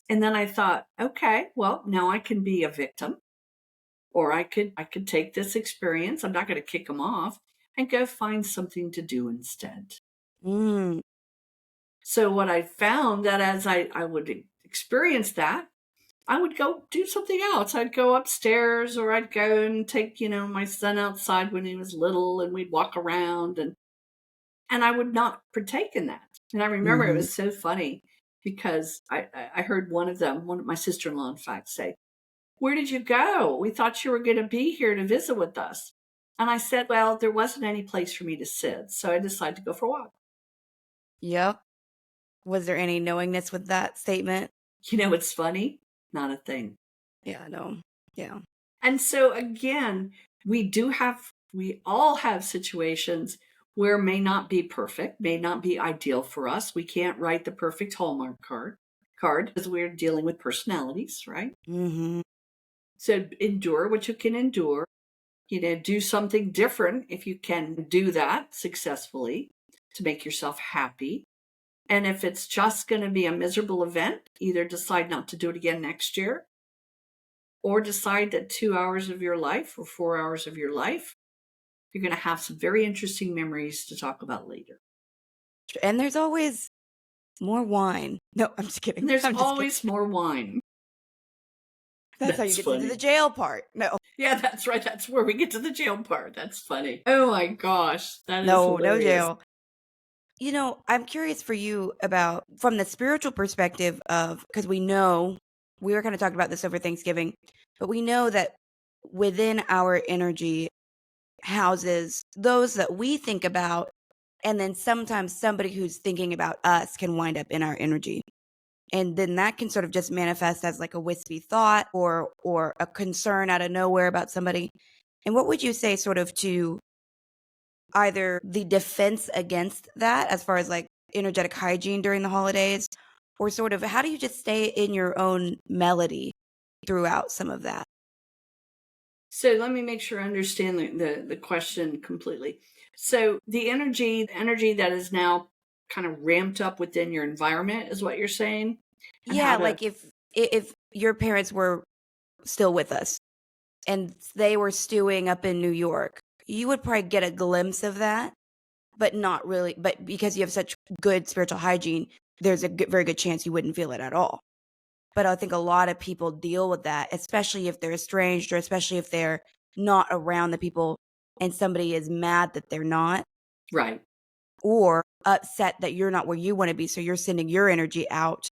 And then I thought, okay, well, now I can be a victim, or I could take this experience. I'm not going to kick them off and go find something to do instead. Mm. So what I found that as I would experience that, I would go do something else. I'd go upstairs, or I'd go and take, my son outside when he was little, and we'd walk around, and I would not partake in that. And I remember it Mhm. was so funny because I heard one of my sister-in-law, in fact, say, "Where did you go? We thought you were going to be here to visit with us." And I said, well, there wasn't any place for me to sit. So I decided to go for a walk. Yep. Was there any knowingness with that statement? It's funny. Not a thing. Yeah, no. Yeah. And so again, we all have situations where may not be perfect, may not be ideal for us. We can't write the perfect Hallmark card because we're dealing with personalities, right? Mhm. So endure what you can endure. Do something different if you can do that successfully to make yourself happy. And if it's just going to be a miserable event, either decide not to do it again next year or decide that 2 hours of your life or 4 hours of your life, you're going to have some very interesting memories to talk about later. And there's always more wine. No, I'm just kidding. And there's I'm just kidding. always more wine. That's how you That's get to funny. the jail part. No. Yeah, that's right. That's where we get to the jail part. That's funny. Oh my gosh. That is No, no hilarious. jail. I'm curious for you about from the spiritual perspective of, because we know we were kind of talking about this over Thanksgiving, but we know that within our energy houses those that we think about, and then sometimes somebody who's thinking about us can wind up in our energy. And then that can sort of just manifest as like a wispy thought or a concern out of nowhere about somebody. And what would you say sort of to either the defense against that as far as like energetic hygiene during the holidays, or sort of how do you just stay in your own melody throughout some of that? So let me make sure I understand the question completely. So the energy that is now kind of ramped up within your environment is what you're saying? And Yeah, how to like if your parents were still with us and they were stewing up in New York, you would probably get a glimpse of that, but not really. But because you have such good spiritual hygiene, there's a very good chance you wouldn't feel it at all. But I think a lot of people deal with that, especially if they're estranged or especially if they're not around the people and somebody is mad that they're not right. or upset that you're not where you want to be. So you're sending your energy out.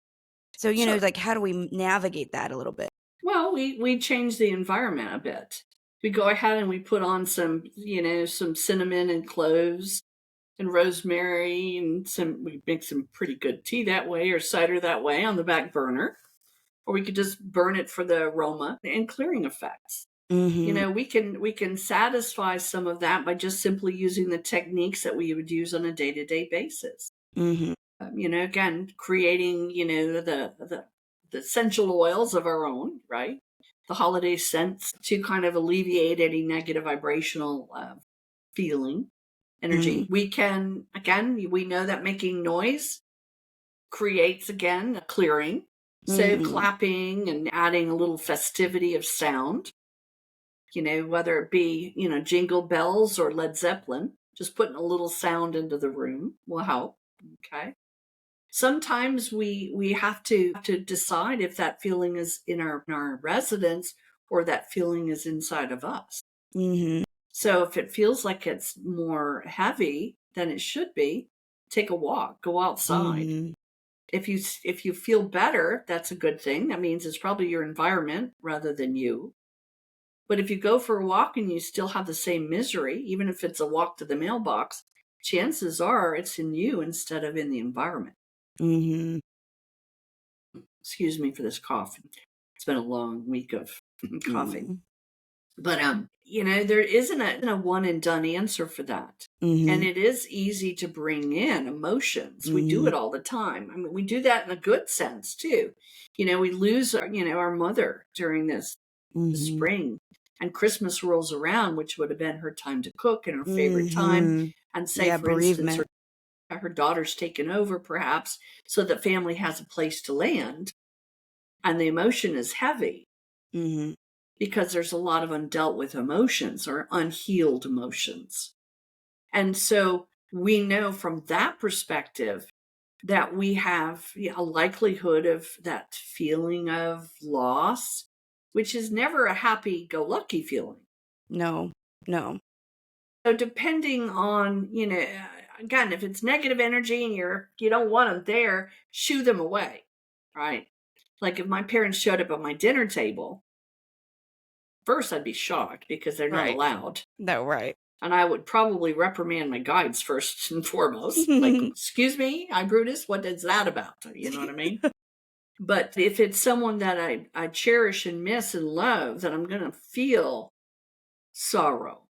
So, Sure. like, how do we navigate that a little bit? Well, we change the environment a bit. We go ahead and we put on some cinnamon and cloves and rosemary and we make some pretty good tea that way or cider that way on the back burner. Or we could just burn it for the aroma and clearing effects. Mm-hmm. We can satisfy some of that by just simply using the techniques that we would use on a day-to-day basis. Mm-hmm. Again, creating, the essential oils of our own, right? The holiday scents to kind of alleviate any negative vibrational feeling, Mm-hmm. energy. We can, again, we know that making noise creates, again, a clearing. So Mm-hmm. clapping and adding a little festivity of sound, whether it be, jingle bells or Led Zeppelin, just putting a little sound into the room will help. Okay. Sometimes we have to decide if that feeling is in our residence or that feeling is inside of us. Mm-hmm. So if it feels like it's more heavy than it should be, take a walk, go outside. Mm-hmm. If you feel better, that's a good thing. That means it's probably your environment rather than you. But if you go for a walk and you still have the same misery, even if it's a walk to the mailbox, chances are it's in you instead of in the environment. Mm-hmm. Excuse me for this cough. It's been a long week of coughing. Mm-hmm. But there isn't a one and done answer for that. And Mm-hmm. it is easy to bring in emotions. We do Mm-hmm. it all the time. I mean, we do that in a good sense too. We lose our mother during this the Mm-hmm. spring, and Christmas rolls around, which would have been her time to cook and her favorite time. Mm-hmm. And say, Yeah, for instance, bereavement. her daughter's taken over, perhaps, so that family has a place to land, and the emotion is heavy Mm-hmm. because there's a lot of undealt with emotions or unhealed emotions. And so we know from that perspective that we have a likelihood of that feeling of loss, which is never a happy go lucky feeling. No, no. So depending on, again, if it's negative energy and you don't want them there, shoo them away, right? Like if my parents showed up at my dinner table, first I'd be shocked because they're not Right. allowed. No, right. And I would probably reprimand my guides first and foremost. Like, excuse me, I Brutus, what is that about? You know what I mean? But if it's someone that I cherish and miss and love, then I'm going to feel sorrow.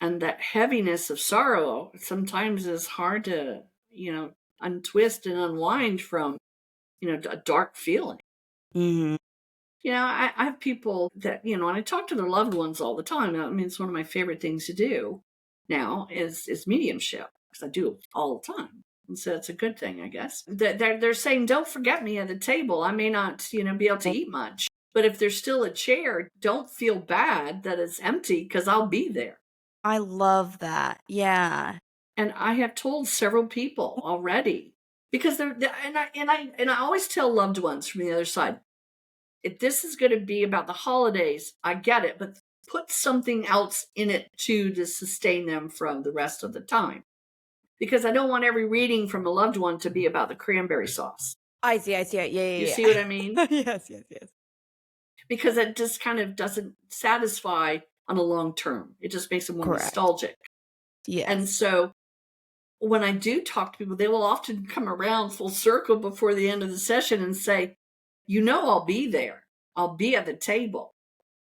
And that heaviness of sorrow sometimes is hard to, untwist and unwind from, a dark feeling. Mm-hmm. I have people that, and I talk to their loved ones all the time. I mean, it's one of my favorite things to do now is mediumship because I do it all the time. And so it's a good thing, I guess. They're saying, don't forget me at the table. I may not, be able to eat much, but if there's still a chair, don't feel bad that it's empty because I'll be there. I love that. Yeah. And I have told several people already because and I always tell loved ones from the other side, if this is going to be about the holidays, I get it, but put something else in it too to sustain them from the rest of the time. Because I don't want every reading from a loved one to be about the cranberry sauce. I see. Yeah, You yeah, see yeah. what I mean? Yes. Because it just kind of doesn't satisfy on a long term. It just makes them more Correct. nostalgic. And Yes. so when I do talk to people, they will often come around full circle before the end of the session and say, I'll be there. I'll be at the table.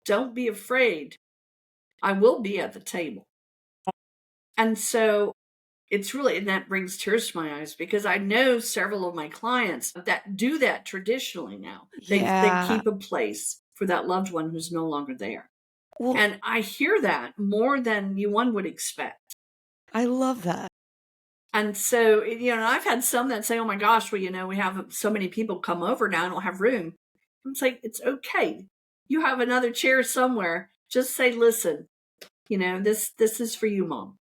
Don't be afraid. I will be at the table. And so and that brings tears to my eyes because I know several of my clients that do that traditionally now. They Yeah. keep a place for that loved one who's no longer there. Well, And I hear that more than one would expect. I love that. And so, I've had some that say, oh my gosh, well, we have so many people come over now, I don't have room. I'm like, it's okay. You have another chair somewhere. Just say, listen, this is for you, Mom.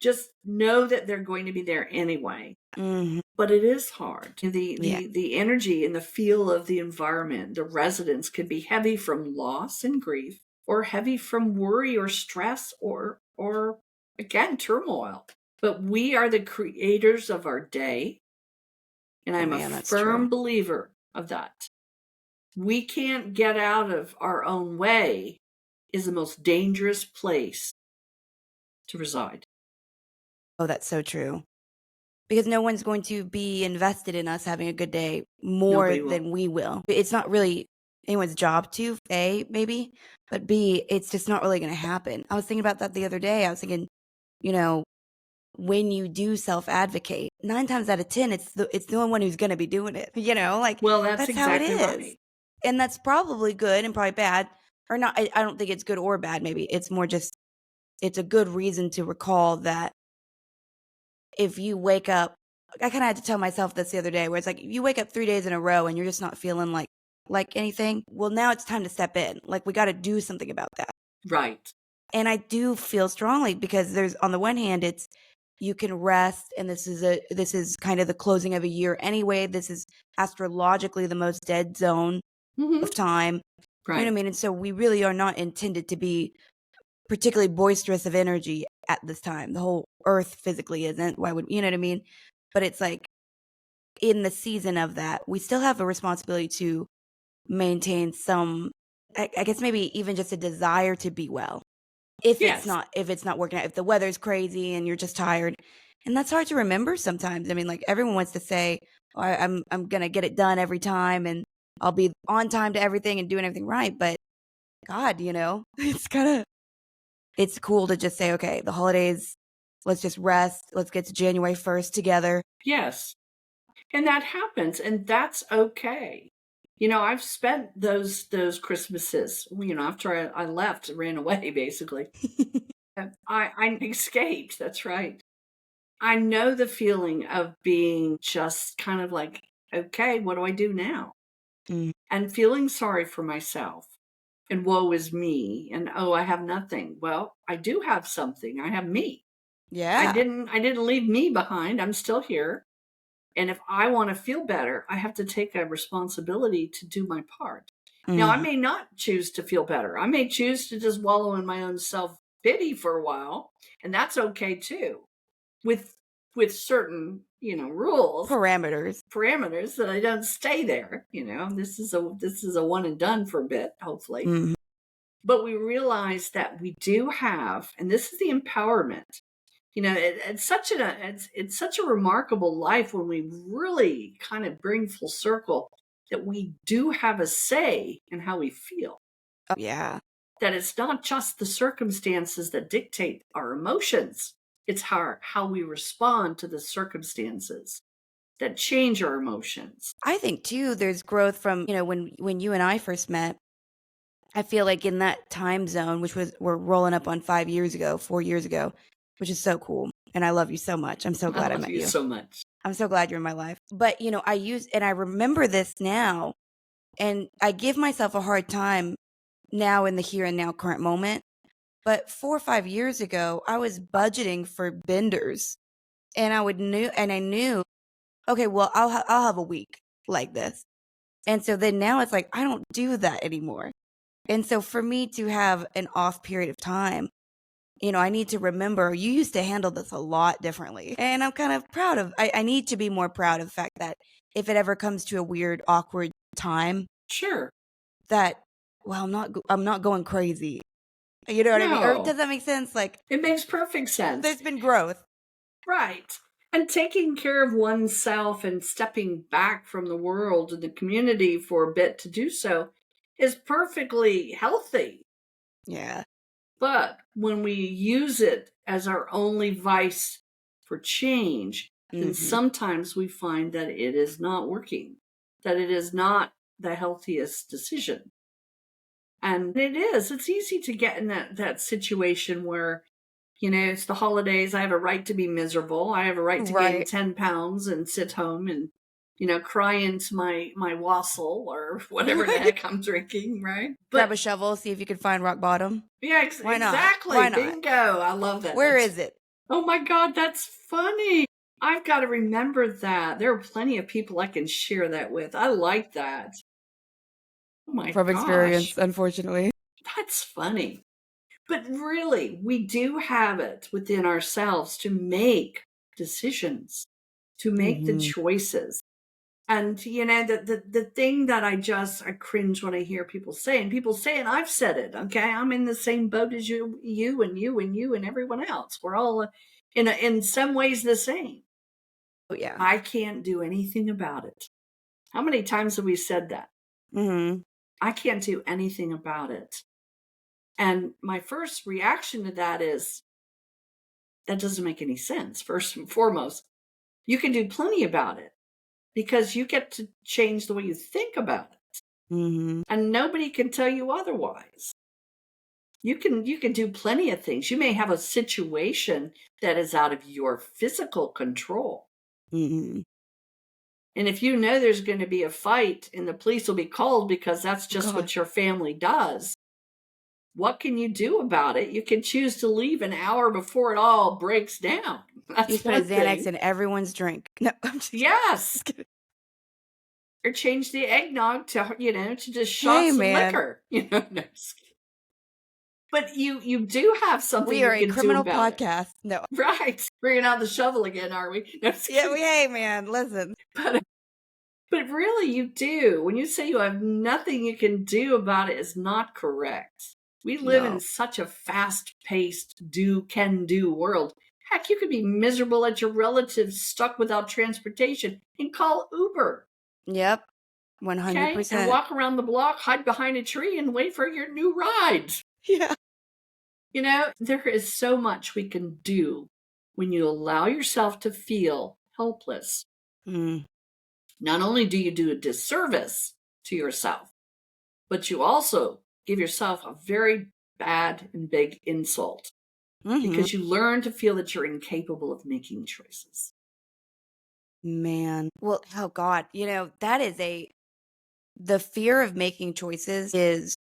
Just know that they're going to be there anyway. Mhm. But it is hard. Yeah. The energy and the feel of the environment, the residents can be heavy from loss and grief, or heavy from worry or stress, or again, turmoil. But we are the creators of our day. And I'm Man, a that's firm true. believer of that. We can't get out of our own way is the most dangerous place to reside. Oh, that's so true. Because no one's going to be invested in us having a good day more Nobody will. than we will. It's not really anyone's job to, A, maybe, but B, it's just not really going to happen. I was thinking about that the other day. I was thinking, you know, when you do self-advocate, 9 times out of 10, it's the only one who's going to be doing it, like, Well, that's that's how it exactly is. right. And that's probably good and probably bad, or not. I don't think it's good or bad. Maybe it's more just, it's a good reason to recall that if you wake up, I kind of had to tell myself this the other day, where it's like, if you wake up 3 days in a row and you're just not feeling like anything, well, now it's time to step in. Like, we got to do something about that. Right. And I do feel strongly because there's, on the one hand, it's, you can rest, and this is kind of the closing of a year anyway. This is astrologically the most dead zone Mm-hmm. of time. You know what I Right. mean? And so we really are not intended to be particularly boisterous of energy at this time. The whole earth physically isn't. Why would, you know what I mean? But it's like, in the season of that, we still have a responsibility to maintain some, I guess maybe even just a desire to be well. If it's Yes. not working out, if the weather's crazy and you're just tired. And that's hard to remember sometimes. I mean, like, everyone wants to say, oh, I'm gonna get it done every time and I'll be on time to everything and doing everything right. But God, it's cool to just say, okay, the holidays, let's just rest. Let's get to January 1st together. Yes. And that happens, and that's okay. I've spent those Christmases, after I left, ran away basically. I escaped, that's right. I know the feeling of being just kind of like, okay, what do I do now? Mm. And feeling sorry for myself. And woe is me. And oh, I have nothing. Well, I do have something. I have me. I Yeah. didn't leave me behind. I'm still here. And if I want to feel better, I have to take a responsibility to do my part. Now, I Mhm. may not choose to feel better. I may choose to just wallow in my own self-pity for a while, and that's okay too. With certain, rules, Parameters. parameters that I don't stay there, This is a one and done for a bit, hopefully. Mhm. But we realize that we do have, and this is the empowerment. It's such a remarkable life when we really kind of bring full circle that we do have a say in how we feel. Oh, yeah. That it's not just the circumstances that dictate our emotions. It's how we respond to the circumstances that change our emotions. I think too there's growth from, when you and I first met. I feel like in that time zone, which was we're rolling up on 5 years ago, 4 years ago, which is so cool. And I love you so much. I'm so I glad I love met you you. so much. I'm so glad you're in my life. But, I remember this now, and I give myself a hard time now in the here and now current moment. But 4 or 5 years ago, I was budgeting for benders, and I knew, okay, well, I'll have a week like this. And so then now it's like, I don't do that anymore. And so for me to have an off period of time, I need to remember you used to handle this a lot differently. And I'm kind of I need to be more proud of the fact that if it ever comes to a weird, awkward time, Sure. that, well, I'm not going crazy. You know what I mean? Or No, does that make sense? Like, it makes perfect sense. there's been growth. Right. And taking care of oneself and stepping back from the world and the community for a bit to do so is perfectly healthy. Yeah. But when we use it as our only vice for change, then Mm-hmm. sometimes we find that it is not working, that it is not the healthiest decision. And it's easy to get in that situation where, it's the holidays. I have a right to be miserable. I have a right to gain Right. 10 pounds and sit home and, cry into my wassail or whatever the heck I'm drinking, right? Grab But a shovel, see if you can find rock bottom. yeah, Why not? Why exactly. not? Bingo. I love that. Where is it? Oh my God, that's funny. I've got to remember that. There are plenty of people I can share that with. I like that. Oh my From gosh, experience, unfortunately. that's funny. But really, we do have it within ourselves to make decisions, to make the Mm-hmm. choices. And the thing that I cringe when I hear people say, and I've said it, okay, I'm in the same boat as you and you and you and everyone else. We're all in some ways the same. Oh, yeah. I can't do anything about it. How many times have we said that? Mm-hmm. I can't do anything about it. And my first reaction to that is, that doesn't make any sense. First and foremost, you can do plenty about it because you get to change the way you think about it. Mm-hmm. And nobody can tell you otherwise. You can do plenty of things. You may have a situation that is out of your physical control. Mm-hmm. And if you know there's going to be a fight and the police will be called because that's just God. what your family does, what can you do about it? You can choose to leave an hour before it all breaks down. You That's put a one Xanax thing. in everyone's drink. No, I'm just Yes. kidding. Or change the eggnog to just Hey, shots of man. liquor. No, just kidding. But you do have something We are you a can do criminal about it. podcast. No. Right. Bringing out the shovel again, are we? No, just Yeah, kidding. hey, man, listen. But really, you do. When you say you have nothing you can do about it, is not correct. We live in No. such a fast-paced can-do world. Heck, you could be miserable at your relatives stuck without transportation and call Uber, Yep. okay? And 100%. walk around the block, hide behind a tree, and wait for your new ride. Yeah. There is so much we can do when you allow yourself to feel helpless. Mm. Not only do you do a disservice to yourself, but you also give yourself a very bad and big insult Mm-hmm. because you learn to feel that you're incapable of making choices. Man. Well, oh God, that is the fear of making choices is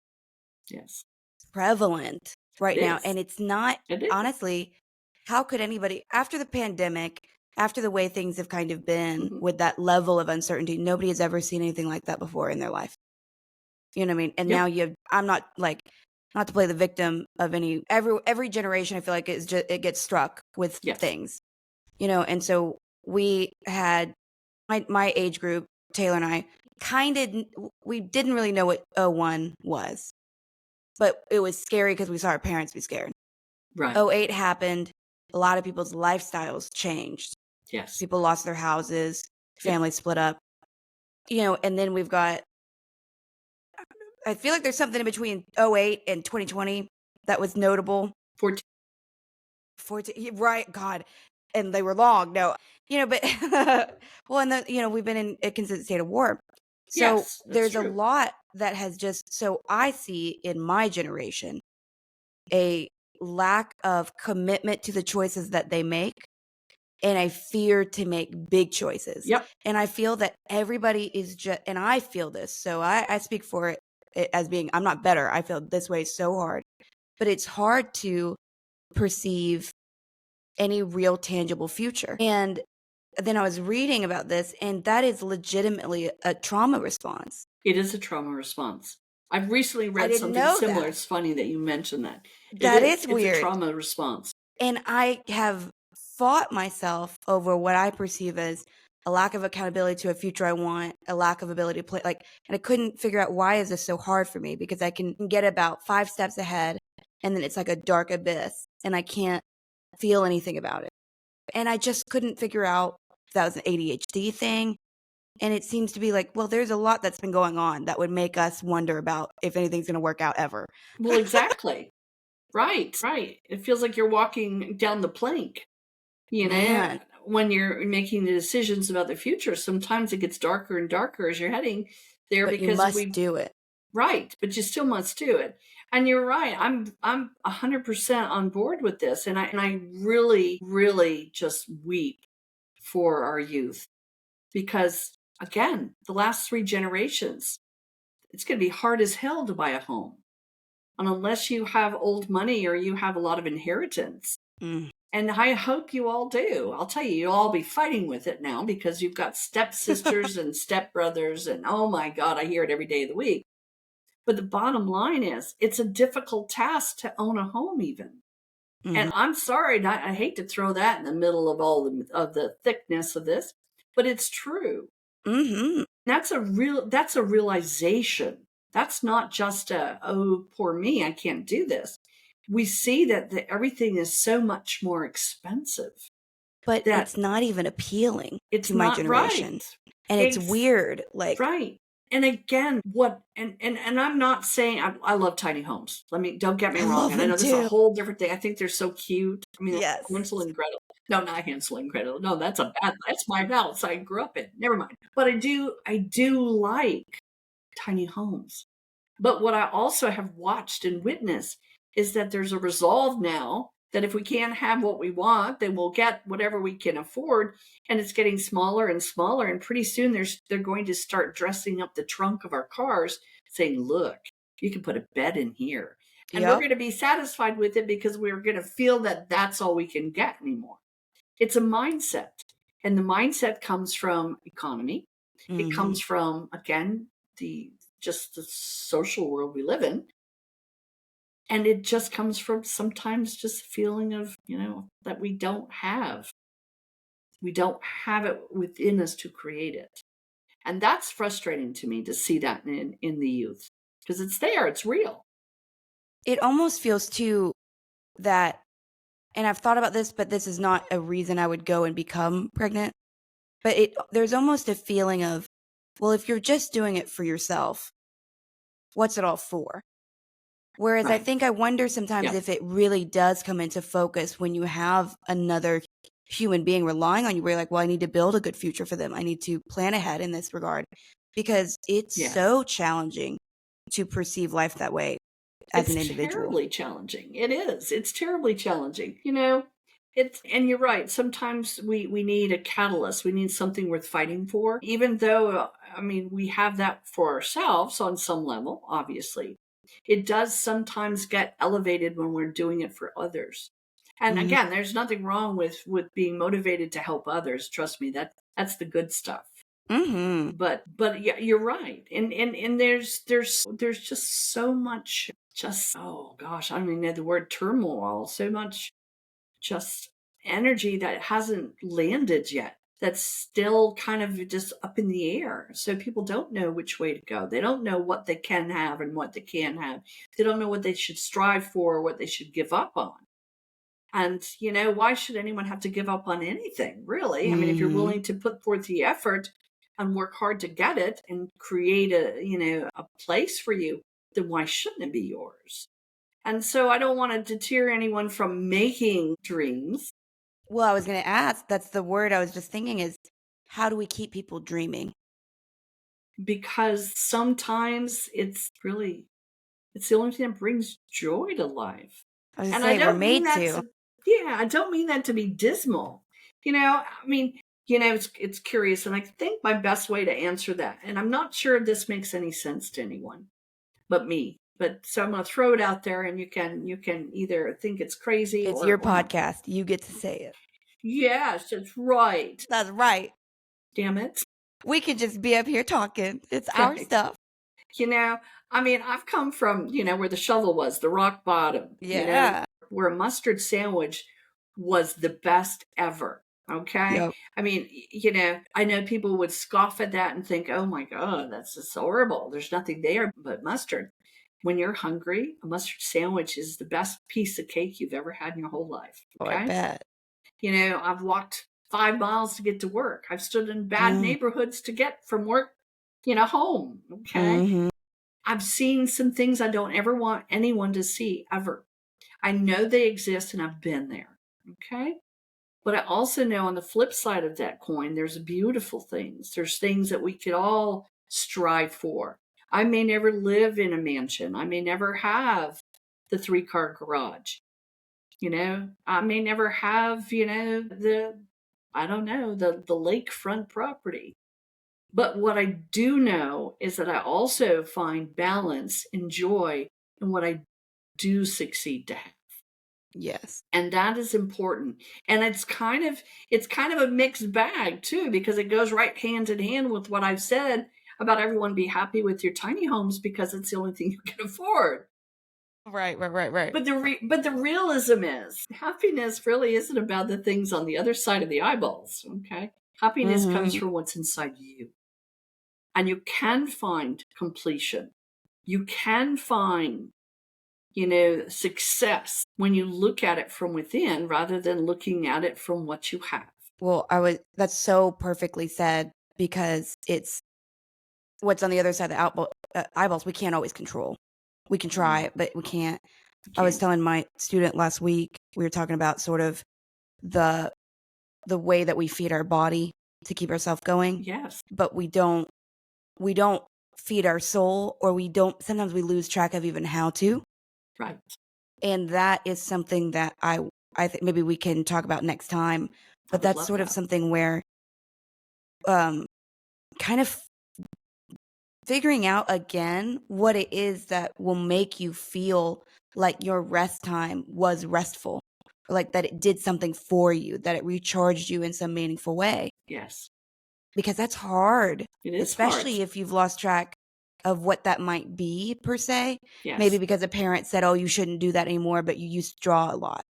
Yes, prevalent it right now. is. And it's not, It is. honestly, how could anybody, after the pandemic, after the way things have kind of been Mhm. with that level of uncertainty, nobody has ever seen anything like that before in their life. You know what I mean? And now Yep. I'm not like, not to play the victim of every generation, I feel like it gets struck with Yes. things, and so we had my age group, Taylor and I, we didn't really know what '01 was, but it was scary because we saw our parents be scared. Right. '08 happened. A lot of people's lifestyles changed. Yes. People lost their houses, Yep. families split up, and then we've got, I feel like there's something in between '08 and 2020 that was notable. 14. 14, right, God, and they were long, no, but well, and we've been in a consistent state of war. So Yes, that's there's a true. lot that has just, so I see in my generation a lack of commitment to the choices that they make, and I fear to make big choices. Yep. And I feel that everybody is just, and I feel this, so I speak for it as being, I'm not better. I feel this way so hard, but it's hard to perceive any real tangible future. And then I was reading about this, and that is legitimately a trauma response. It is a trauma response. I've recently I read didn't something know similar. that. It's funny that you mentioned that. It That is. is It's a weird. trauma response. And I have fought myself over what I perceive as a lack of accountability to a future I want, a lack of ability to play, like, and I couldn't figure out why is this so hard for me, because I can get about 5 steps ahead and then it's like a dark abyss and I can't feel anything about it. And I just couldn't figure out if that was an ADHD thing. And it seems to be like, well, there's a lot that's been going on that would make us wonder about if anything's going to work out ever. Well, exactly. Right, right. It feels like you're walking down the plank, you know, Man, when you're making the decisions about the future. Sometimes it gets darker and darker as you're heading there but you because must do it. right, but you still must do it. And you're right. I'm 100% on board with this, and I really really just weep for our youth because again, the last 3 generations, it's going to be hard as hell to buy a home. And unless you have old money or you have a lot of inheritance. Mm. And I hope you all do. I'll tell you, you'll all be fighting with it now because you've got stepsisters and stepbrothers, and oh my God, I hear it every day of the week. But the bottom line is, it's a difficult task to own a home, even. And Mhm. I'm sorry, and I hate to throw that in the middle of all of the thickness of this, but it's true. Mhm. That's a realization. That's not just a, oh, poor me, I can't do this. We see that everything is so much more expensive But that it's not even appealing it's to my not right. generation. And it's Ex- weird, like, right. And again, what and I'm not saying I love tiny homes. Don't get me I wrong. love And I them know this is a too. whole different thing. I think they're so cute. I mean, Yes. Hansel and Gretel. No, not Hansel and Gretel. No, that's my house I grew up in. Never mind. But I do like tiny homes. But what I also have watched and witnessed is that there's a resolve now that if we can't have what we want, then we'll get whatever we can afford. And it's getting smaller and smaller. And pretty soon they're going to start dressing up the trunk of our cars, saying, look, you can put a bed in here. And we're Yep. going to be satisfied with it because we're going to feel that that's all we can get anymore. It's a mindset. And the mindset comes from economy. It Mhm. comes from, again, the just the social world we live in. And it just comes from sometimes just a feeling of, that we don't have it within us to create it. And that's frustrating to me to see that in the youth because it's there, it's real. It almost feels too that, and I've thought about this, but this is not a reason I would go and become pregnant. But there's almost a feeling of, well, if you're just doing it for yourself, what's it all for? Whereas I Right. think I wonder sometimes Yep. if it really does come into focus when you have another human being relying on you, where you're like, well, I need to build a good future for them. I need to plan ahead in this regard, because it's Yes. so challenging to perceive life that way as an It's individual. terribly challenging. It is. It's terribly challenging. And you're right. Sometimes we need a catalyst. We need something worth fighting for. Even though I mean we have that for ourselves on some level, obviously. It does sometimes get elevated when we're doing it for others. And Mhm. again, there's nothing wrong with being motivated to help others. Trust me, that's the good stuff. Mhm. But yeah, you're right. And there's just so much, just oh gosh, I don't even know the word turmoil, so much just energy that hasn't landed yet, that's still kind of just up in the air. So people don't know which way to go. They don't know what they can have and what they can't have. They don't know what they should strive for or what they should give up on. And, why should anyone have to give up on anything, really? I mean, if you're Mhm. willing to put forth the effort and work hard to get it and create a place for you, then why shouldn't it be yours? And so I don't want to deter anyone from making dreams. Well, I was going to ask, that's the word I was just thinking is, how do we keep people dreaming? because sometimes it's the only thing that brings joy to life. I was gonna And I say we're don't mean made that to. to, yeah, I don't mean that to be dismal. I mean, it's curious. And I think my best way to answer that, and I'm not sure if this makes any sense to anyone but me. But so I'm going to throw it out there, and you can either think it's crazy It's your or not. podcast. You get to say it. Yes, that's right. That's right. Damn it. We could just be up here talking. It's our Right. stuff. You know, I mean, I've come from, where the shovel was, the rock bottom, Yeah. where a mustard sandwich was the best ever. Okay. Yep. I mean, I know people would scoff at that and think, oh my God, that's just horrible. There's nothing there but mustard. When you're hungry, a mustard sandwich is the best piece of cake you've ever had in your whole life. Oh, I Okay. bet. I've walked 5 miles to get to work. I've stood in bad Mm. neighborhoods to get from work, home. Okay. Mm-hmm. I've seen some things I don't ever want anyone to see ever. I know they exist and I've been there. Okay. But I also know on the flip side of that coin, there's beautiful things. There's things that we could all strive for. I may never live in a mansion. I may never have the 3-car garage. I may never have, I don't know, the lakefront property. But what I do know is that I also find balance and joy in what I do succeed to have. Yes. And that is important. And it's kind of a mixed bag too, because it goes right hand in hand with what I've said about everyone be happy with your tiny homes because it's the only thing you can afford. Right. But the realism is happiness really isn't about the things on the other side of the eyeballs. Okay. Happiness comes Mm-hmm. from what's inside you. And you can find completion. You can find, success when you look at it from within rather than looking at it from what you have. Well, that's so perfectly said because it's what's on the other side of the eyeballs we can't always control. We can try it, but we can't. I was telling my student last week, we were talking about sort of the way that we feed our body to keep ourselves going. Yes. But we don't feed our soul, or sometimes we lose track of even how to. Right. And that is something that I think maybe we can talk about next time. But that's sort of something where kind of figuring out again what it is that will make you feel like your rest time was restful, like that it did something for you, that it recharged you in some meaningful way. Yes. Because that's hard. It is especially hard. if you've lost track of what that might be per se. Yes. Maybe because a parent said, oh, you shouldn't do that anymore, but you used to draw a lot.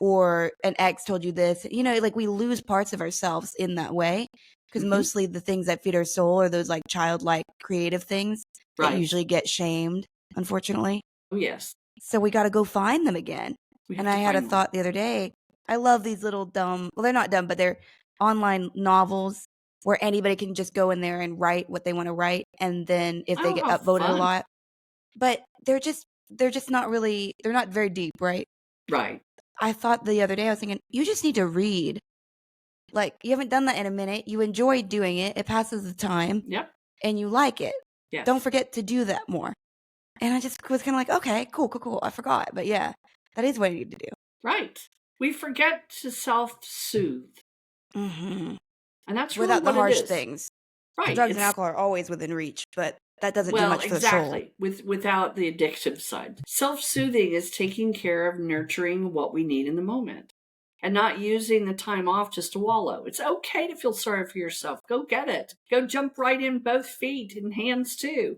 Or an ex told you this. Like we lose parts of ourselves in that way. Because mostly the things that feed our soul are those like childlike creative things that usually get shamed, unfortunately. Oh, yes. So we got to go find them again. And I had a thought the other day. I love these little dumb, well, they're not dumb, but they're online novels where anybody can just go in there and write what they want to write. And then if they get upvoted a lot, but they're just not really, they're not very deep, right? Right. I thought the other day, I was thinking, you just need to read. Like, you haven't done that in a minute. You enjoy doing it. It passes the time. Yep. And you like it. Yes. Don't forget to do that more. And I just was kind of like, okay, cool. I forgot. But yeah, that is what I need to do. Right. We forget to self-soothe. Mm-hmm. And that's without really the what harsh it is. things. Right. Drugs and alcohol are always within reach, but that doesn't do much for the soul. Exactly. Without the addictive side. Self-soothing is taking care of nurturing what we need in the moment and not using the time off just to wallow. It's okay to feel sorry for yourself. Go get it. Go jump right in both feet and hands too.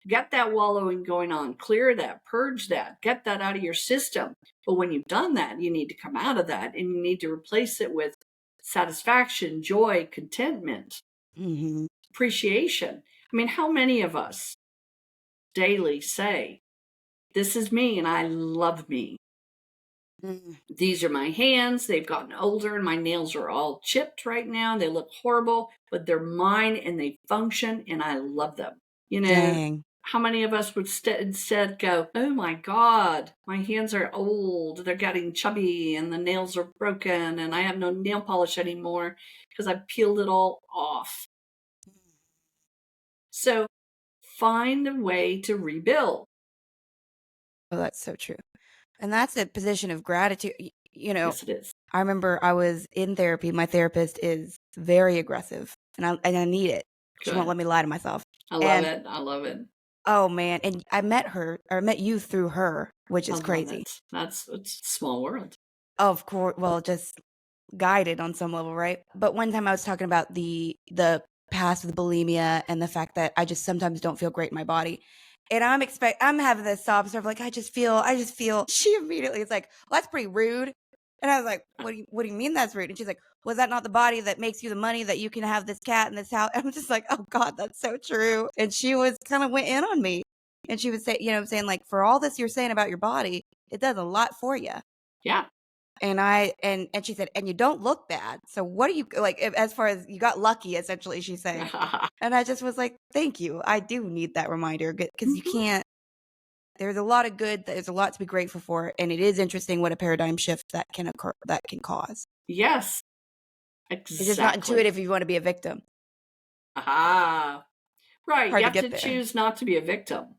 Get that wallowing going on. Clear that. Purge that. Get that out of your system. But when you've done that, you need to come out of that and you need to replace it with satisfaction, joy, contentment, appreciation. I mean, how many of us daily say, this is me and I love me? These are my hands. They've gotten older and my nails are all chipped right now. They look horrible, but they're mine and they function and I love them. Dang. How many of us would instead go, oh my God, my hands are old. They're getting chubby and the nails are broken and I have no nail polish anymore because I've peeled it all off. So find a way to rebuild. Oh, that's so true. And that's a position of gratitude. Yes, it is. I remember I was in therapy. My therapist is very aggressive, and I need it. She won't Good. let me lie to myself. I love And it. I love it. oh man, and I met her, or I met you through her, which I is love crazy. it. It's a small world. Of course, well, just guided on some level, right? But one time I was talking about the past with bulimia and the fact that I just sometimes don't feel great in my body. And I'm having this sob sort of like, I just feel she immediately is like, well, that's pretty rude. And I was like, what do you mean that's rude? And she's like, was that not the body that makes you the money that you can have this cat in this house? And I'm just like, oh God, that's so true. And she was kind of went in on me. And she was saying, saying like, for all this you're saying about your body, it does a lot for you. Yeah. And she said, and you don't look bad. So what do you like as far as you got lucky, essentially, she's saying. And I just was like, thank you. I do need that reminder because you Mhm. can't, there's a lot of good, there's a lot to be grateful for. And it is interesting what a paradigm shift that can occur, that can cause. Yes, It's just not exactly. intuitive if you want to be a victim. Ah, right. You Hard to have to get there. choose not to be a victim.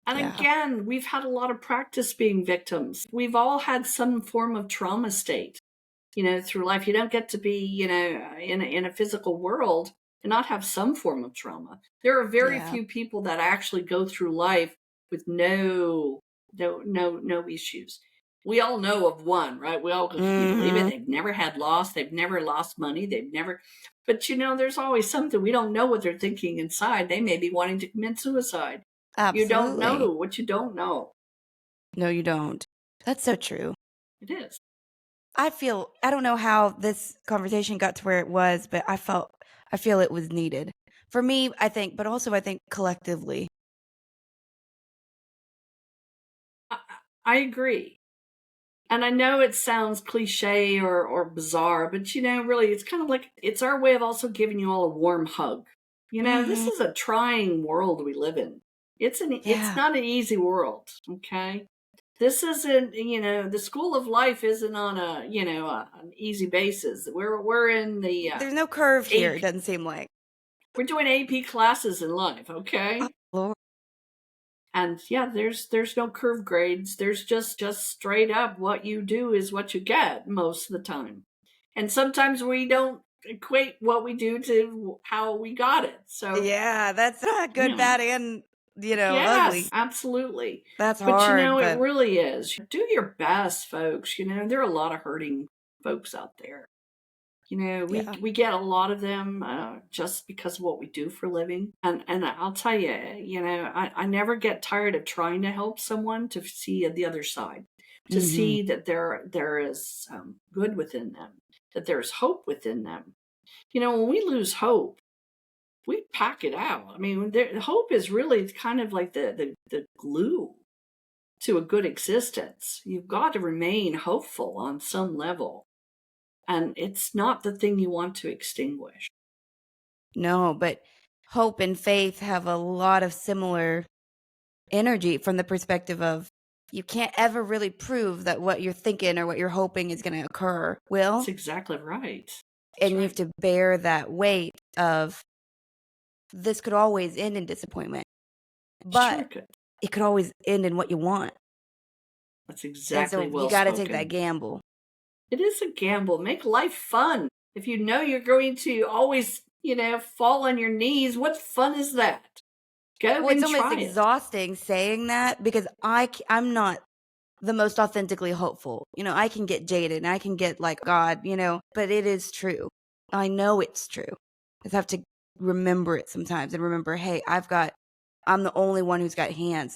And Yeah. again, we've had a lot of practice being victims. We've all had some form of trauma state, through life. You don't get to be, in a physical world and not have some form of trauma. There are very Yeah. few people that actually go through life with no issues. We all know of one, right? We all go, can you believe it? Mm-hmm. They've never had loss. They've never lost money. They've never, but there's always something we don't know what they're thinking inside. They may be wanting to commit suicide. You don't Absolutely. know what you don't know. No, you don't. That's so true. It is. I don't know how this conversation got to where it was, but I feel it was needed. For me, I think, but also I think collectively. I, I agree. And I know it sounds cliche or bizarre, but really, it's kind of like it's our way of also giving you all a warm hug. This Mhm. is a trying world we live in. It's Yeah. not an easy world, okay? This isn't, the school of life isn't on an easy basis. We're in the There's no curve here, it AP. doesn't seem like. We're doing AP classes in life, Oh, okay? Lord. And yeah, there's no curve grades. There's just straight up what you do is what you get most of the time. And sometimes we don't equate what we do to how we got it. So, Yeah, that's you good, know, bad, and, yes, ugly. absolutely. That's But hard, it but really is. Do your best, folks. There are a lot of hurting folks out there. We yeah. we get a lot of them just because of what we do for a living, and I'll tell you, I never get tired of trying to help someone to see the other side, to Mhm. see that there is good within them, that there's hope within them. When we lose hope, we pack it out. I mean, hope is really kind of like the glue to a good existence. You've got to remain hopeful on some level. And it's not the thing you want to extinguish. No, but hope and faith have a lot of similar energy from the perspective of you can't ever really prove that what you're thinking or what you're hoping is gonna occur That's will, exactly right. and That's you have right. to bear that weight of this could always end in disappointment, Sure but could. it could always end in what you want. That's And exactly so you well gotta take that spoken. gamble. It is a gamble. Make life fun. If you know you're going to always, fall on your knees, what fun is that? Go Well, it's and almost try it. exhausting saying that because I'm not the most authentically hopeful. I can get jaded and I can get like, God, but it is true. I know it's true. I just have to remember it sometimes and remember, hey, I'm the only one who's got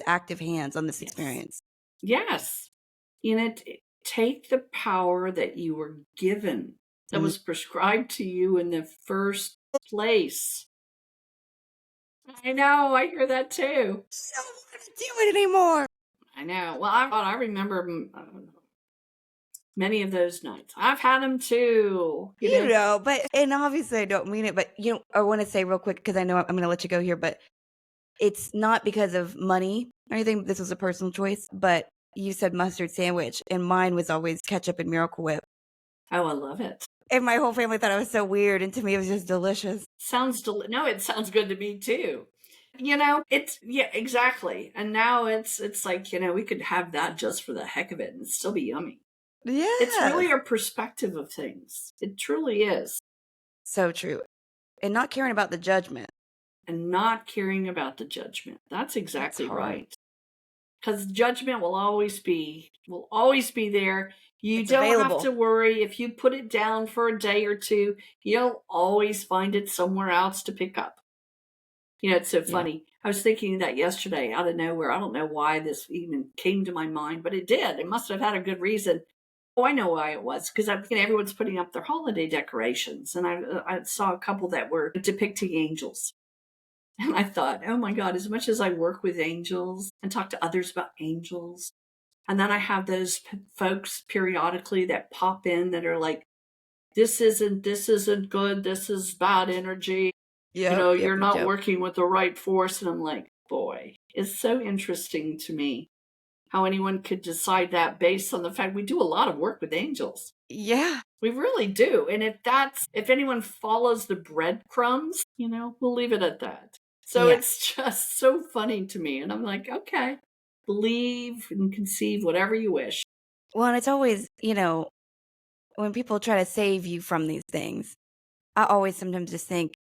active hands on this Yes. experience. Yes. Take the power that you were given, that Mm. was prescribed to you in the first place. I know. I hear that too. I don't want to do it anymore. I know. Well, I remember many of those nights. I've had them too. And obviously I don't mean it, but I want to say real quick because I know I'm going to let you go here, but it's not because of money or anything. This was a personal choice, but you said mustard sandwich, and mine was always ketchup and Miracle Whip. Oh, I love it. And my whole family thought I was so weird, and to me, it was just delicious. No, it sounds good to me too. It's yeah, exactly. And now it's like, we could have that just for the heck of it and still be yummy. It's really Yes. our perspective of things. It truly is. So true. And not caring about the judgment. And not caring about the judgment. That's That's exactly hard. right. Because judgment will always be there. You It's don't have available. to worry if you put it down for a day or two, you'll always find it somewhere else to pick up. It's so Yeah. funny. I was thinking of that yesterday out of nowhere. I don't know why this even came to my mind, but it did. It must have had a good reason. Oh, I know why it was because everyone's putting up their holiday decorations, and I saw a couple that were depicting angels. And I thought, oh my God, as much as I work with angels and talk to others about angels, and then I have those folks periodically that pop in that are like, this isn't good, this is bad energy. Yep. Yep. You're Yep. not Yep. working with the right force. And I'm like, boy, it's so interesting to me how anyone could decide that based on the fact we do a lot of work with angels. Yeah. We really do. And if anyone follows the breadcrumbs, we'll leave it at that. So Yeah. it's just so funny to me. And I'm like, okay, believe and conceive whatever you wish. Well, and it's always, when people try to save you from these things, I always sometimes just think,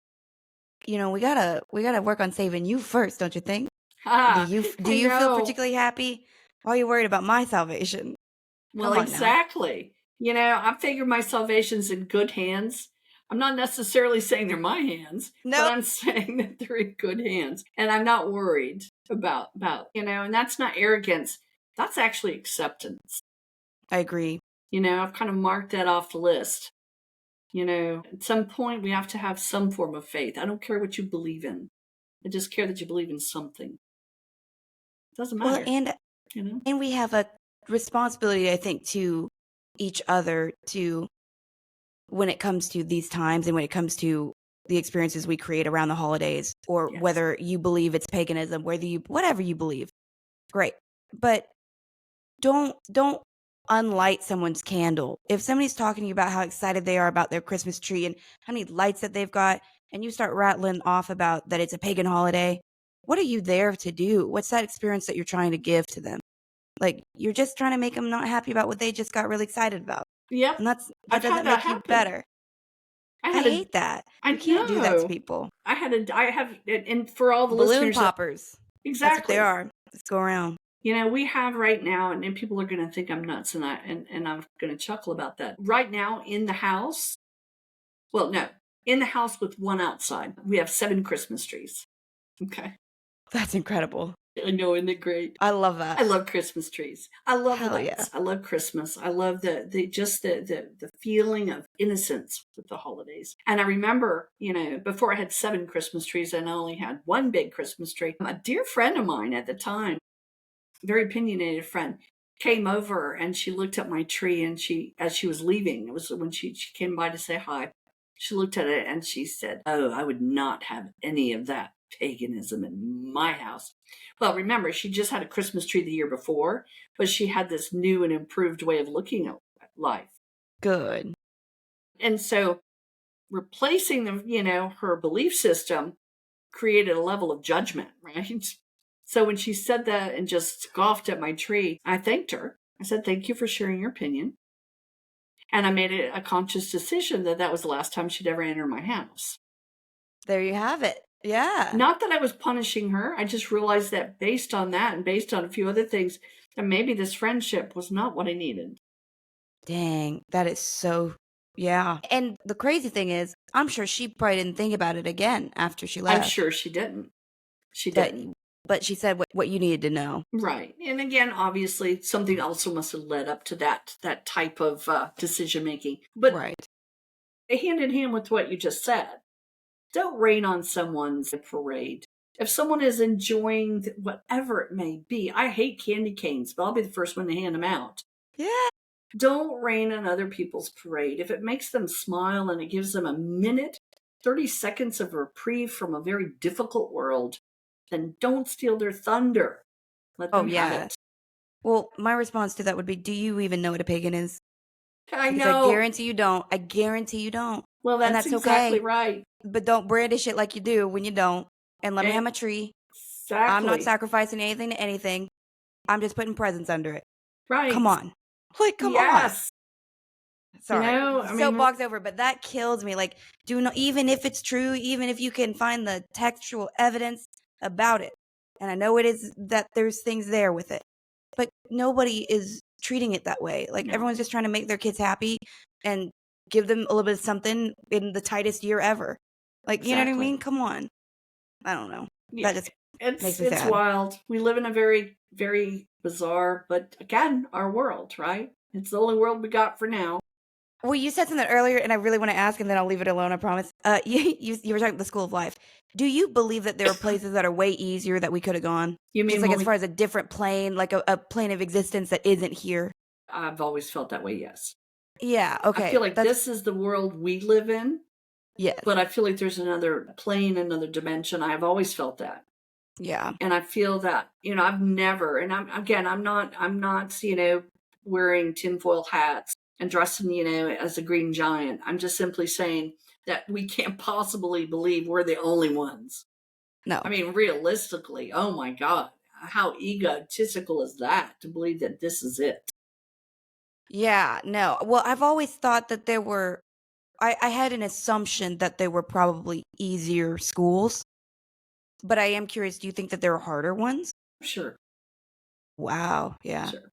we gotta work on saving you first, don't you think? Do Ah, you do I you feel know. particularly happy? Why are you worried about my salvation? Well, Come on now. exactly. I figure my salvation's in good hands. I'm not necessarily saying they're my hands, but Nope. I'm saying that they're in good hands. And I'm not worried about, and that's not arrogance. That's actually acceptance. I agree. I've kind of marked that off the list. At some point we have to have some form of faith. I don't care what you believe in. I just care that you believe in something. It doesn't Well, matter, and you know? and we have a responsibility, I think, to each other to when it comes to these times and when it comes to the experiences we create around the holidays, or Yes. whether you believe it's paganism, whatever you believe, great. But don't unlight someone's candle. If somebody's talking to you about how excited they are about their Christmas tree and how many lights that they've got, and you start rattling off about that it's a pagan holiday, what are you there to do? What's that experience that you're trying to give to them? Like, you're just trying to make them not happy about what they just got really excited about. Yep. And that I've had doesn't that make you happen. better. I I had a hate that. I You can't do that to know. people. I have, and for all the Balloon listeners, poppers. That's what they exactly. are. Let's go around. We have right now, and people are going to think I'm nuts, and I'm going to chuckle about that. Right now in the house, well, no, in the house with one outside, we have 7 Christmas trees. Okay, That's incredible. I know, isn't it great? I love I that. love Christmas trees. I love Hell yeah. lights. I love Christmas. I love the feeling of innocence with the holidays. And I remember, before I had 7 Christmas trees, and I only had one big Christmas tree. A dear friend of mine at the time, very opinionated friend, came over and she looked at my tree, and as she was leaving, it was when she came by to say hi. She looked at it and she said, "Oh, I would not have any of that paganism in my house." Well, remember, she just had a Christmas tree the year before, but she had this new and improved way of looking at life. Good. And so replacing her belief system created a level of judgment, right? So when she said that and just scoffed at my tree, I thanked her. I said, "Thank you for sharing your opinion." And I made it a conscious decision that that was the last time she'd ever enter my house. There you have it. Yeah. Not that I was punishing her. I just realized that based on that and based on a few other things, that maybe this friendship was not what I needed. Dang. That is so, yeah. And the crazy thing is, I'm sure she probably didn't think about it again after she I'm left. sure she didn't. She But didn't. but she said what you needed to know. Right. And again, obviously, something also must have led up to that type of decision making. But Right. hand in hand with what you just said, don't rain on someone's parade. If someone is enjoying whatever it may be, I hate candy canes, but I'll be the first one to hand them out. Yeah. Don't rain on other people's parade. If it makes them smile and it gives them a minute, 30 seconds of reprieve from a very difficult world, then don't steal their thunder. Let Oh them have yeah. it. Well, my response to that would be, do you even know what a pagan is? I Because I know. guarantee you don't. I guarantee you don't. Well, And that's that's exactly okay. right. But don't brandish it like you do when you don't. And let me have A- my tree. I'm not Exactly. sacrificing anything to anything. I'm just putting presents under it. Come Right. on. Like, come on. Yes. Sorry. I mean, Soapbox over, but that kills me. Like, do not, even if it's true, even if you can find the textual evidence about it. And I know it is that there's things there with it, but nobody is treating it that way. Like, no, everyone's just trying to make their kids happy and give them a little bit of something in the tightest year ever. Like, you know what I exactly. mean? Come on. I don't know. Yeah, That just makes it's me sad. wild. We live in a very, very bizarre, but again, our world, right? It's the only world we got for now. Well, you said something earlier, and I really want to ask, and then I'll leave it alone, I promise. You were talking about the school of life. Do you believe that there are places that are way easier that we could have gone? You Just mean like when as far as a different plane, like a plane of existence that isn't here? I've always felt that way, yes. Yeah, I okay. feel like That's, this is the world we live in, yes. but I feel like there's another plane, another dimension. I've always felt that. Yeah. And I feel that, I've never, and I'm not, wearing tinfoil hats and dressing, as a green giant. I'm just simply saying that we can't possibly believe we're the only ones. No. I mean, realistically, oh my God, how egotistical is that to believe that this is it? Yeah, no. Well, I've always thought that there were, I had an assumption that there were probably easier schools, but I am curious, do you think that there are harder ones? Sure, Wow. Yeah. sure.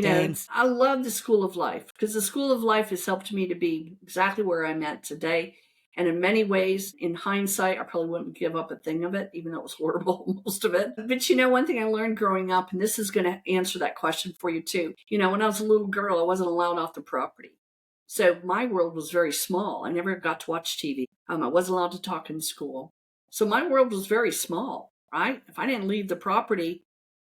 Dang. I love the school of life because the school of life has helped me to be exactly where I'm at today. And in many ways, in hindsight, I probably wouldn't give up a thing of it, even though it was horrible, most of it. But one thing I learned growing up, and this is going to answer that question for you too. When I was a little girl, I wasn't allowed off the property. So my world was very small. I never got to watch TV. I wasn't allowed to talk in school. So my world was very small, right? If I didn't leave the property,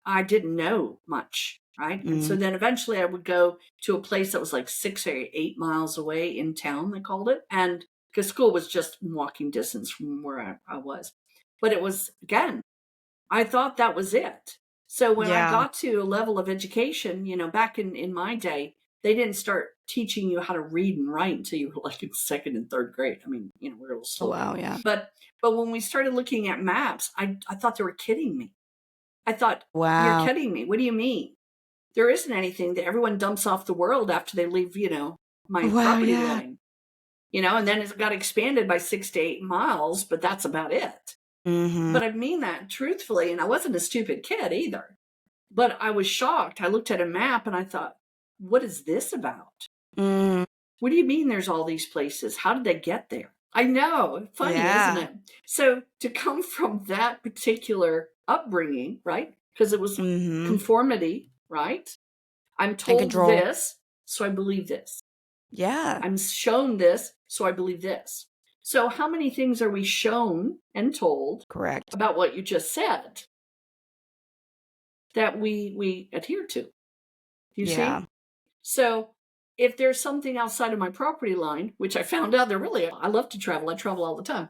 I didn't know much, right? And so then eventually I would go to a place that was like 6 or 8 miles away in town, they called it. And because school was just walking distance from where I was. But it was, again, I thought that was it. So when I Yeah. got to a level of education, back in my day, they didn't start teaching you how to read and write until you were like in second and third grade. I mean, we were a little slow. Wow. Yeah. But when we started looking at maps, I thought they were kidding me. I thought, you're Wow. kidding me. What do you mean? There isn't anything that everyone dumps off the world after they leave, my Wow. property Yeah. line. And then it got expanded by 6 to 8 miles, but that's about it. But I mean that truthfully, and I wasn't a stupid kid either. But I was shocked. I looked at a map and I thought, what is this about? What do you mean there's all these places? How did they get there? I know. Funny, isn't it? So to come from that particular upbringing, right? Because it was conformity, right? I'm told this, so I believe this. Yeah. I'm shown this, so I believe this. So how many things are we shown and told Correct. about what you just said that we adhere to? You see? So if there's something outside of my property line, which I found out I love to travel. I travel all the time.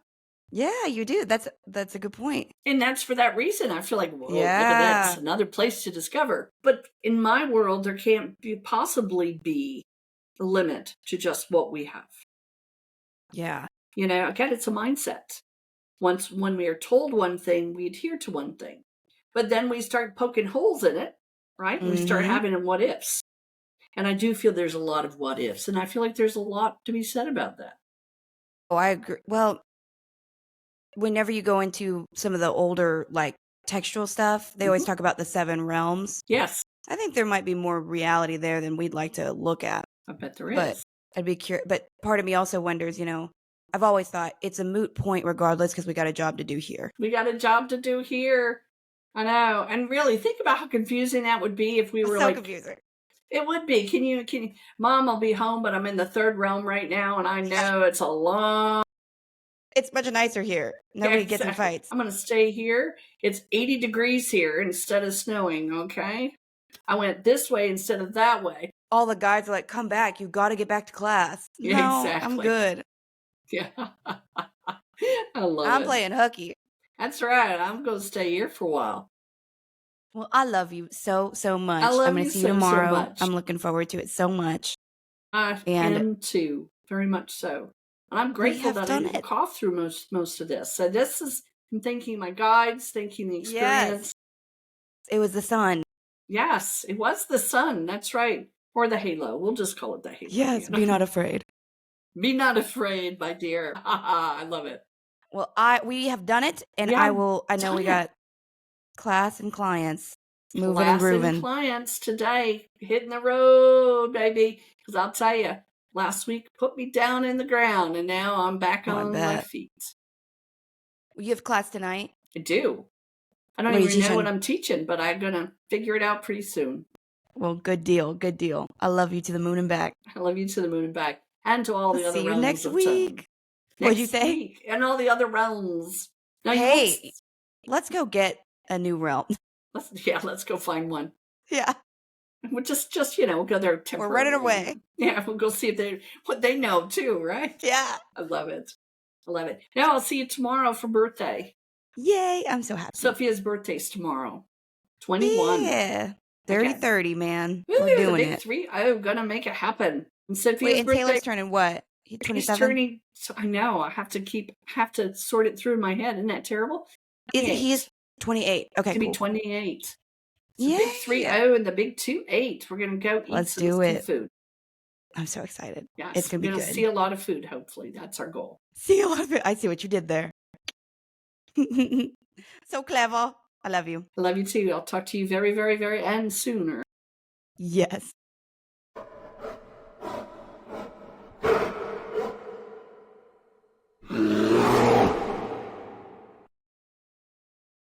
Yeah, you do. That's a good point. And that's for that reason. I feel like, whoa, look at this, another place to discover. But in my world, there can't possibly be a limit to just what we have. Yeah. Again, it's a mindset. When we are told one thing, we adhere to one thing. But then we start poking holes in it, right? We start having what ifs. And I do feel there's a lot of what ifs. And I feel like there's a lot to be said about that. Oh, I agree. Well, whenever you go into some of the older, like, textual stuff, they always talk about the 7 realms. Yes. I think there might be more reality there than we'd like to look at. I bet there But is. I'd be curious. But part of me also wonders, I've always thought it's a moot point regardless because we got a job to do here. We got a job to do here. I know. And really, think about how confusing that would be if we were So confusing. It would be. Can you, Mom, I'll be home, but I'm in the 3rd realm right now, and I know it's a long. It's much nicer here. Nobody gets in fights. I'm going to stay here. It's 80 degrees here instead of snowing, okay? I went this way instead of that way. All the guys are like, come back. You got to get back to class. Yeah, no, exactly. I'm good. Yeah. I love it. I'm playing hooky. That's right. I'm going to stay here for a while. Well, I love you so much. I love I'm going you to see you tomorrow. so much. I'm looking forward to it so much. I am too, very much so. And I'm grateful that I didn't cough through most of this. So this is I'm thanking my guides, thanking the experience. Yes. It was the sun. Yes, it was the sun. That's right. Or the halo. We'll just call it the halo. Yes, be not afraid. Be not afraid, my dear. I love it. Well, we have done it, and We I have know we done it. got class and clients moving and Class and grooving. clients today, hitting the road, baby. Because I'll tell you, last week put me down in the ground, and now I'm back Oh, I on my bet. feet. You have class tonight? I do. I don't What are you even know what teaching? I'm teaching, but I'm going to figure it out pretty soon. Well, good deal. Good deal. I love you to the moon and back. I love you to the moon and back, and to all the other See you realms next of time. week. What'd you Next say? week, and all the other realms. Now you won't. Hey, let's go get a new realm. Let's go find one. Yeah. We'll just we'll go there temporarily. We're running away. Yeah, we'll go see what they know too, right? Yeah. I love it. I love it. Now I'll see you tomorrow for birthday. Yay, I'm so happy. Sophia's birthday's tomorrow. 21. Yeah. 30-30, man. Woo, We're doing the big it. 3. I'm gonna make it happen. And Sophia's Wait, and birthday. Taylor's turning what? He's 27? turning. So I know. I have to sort it through in my head. Isn't that terrible? He's 28. Okay, To cool. be 28. So Yay. big 3-0 and the big 2-8. We're gonna go eat Let's some do it. food. I'm so excited. Yes, It's gonna be we're good. see a lot of food. Hopefully, that's our goal. See a lot of it. I see what you did there. So clever. I love you. I love you too. I'll talk to you very, very, very and sooner. Yes.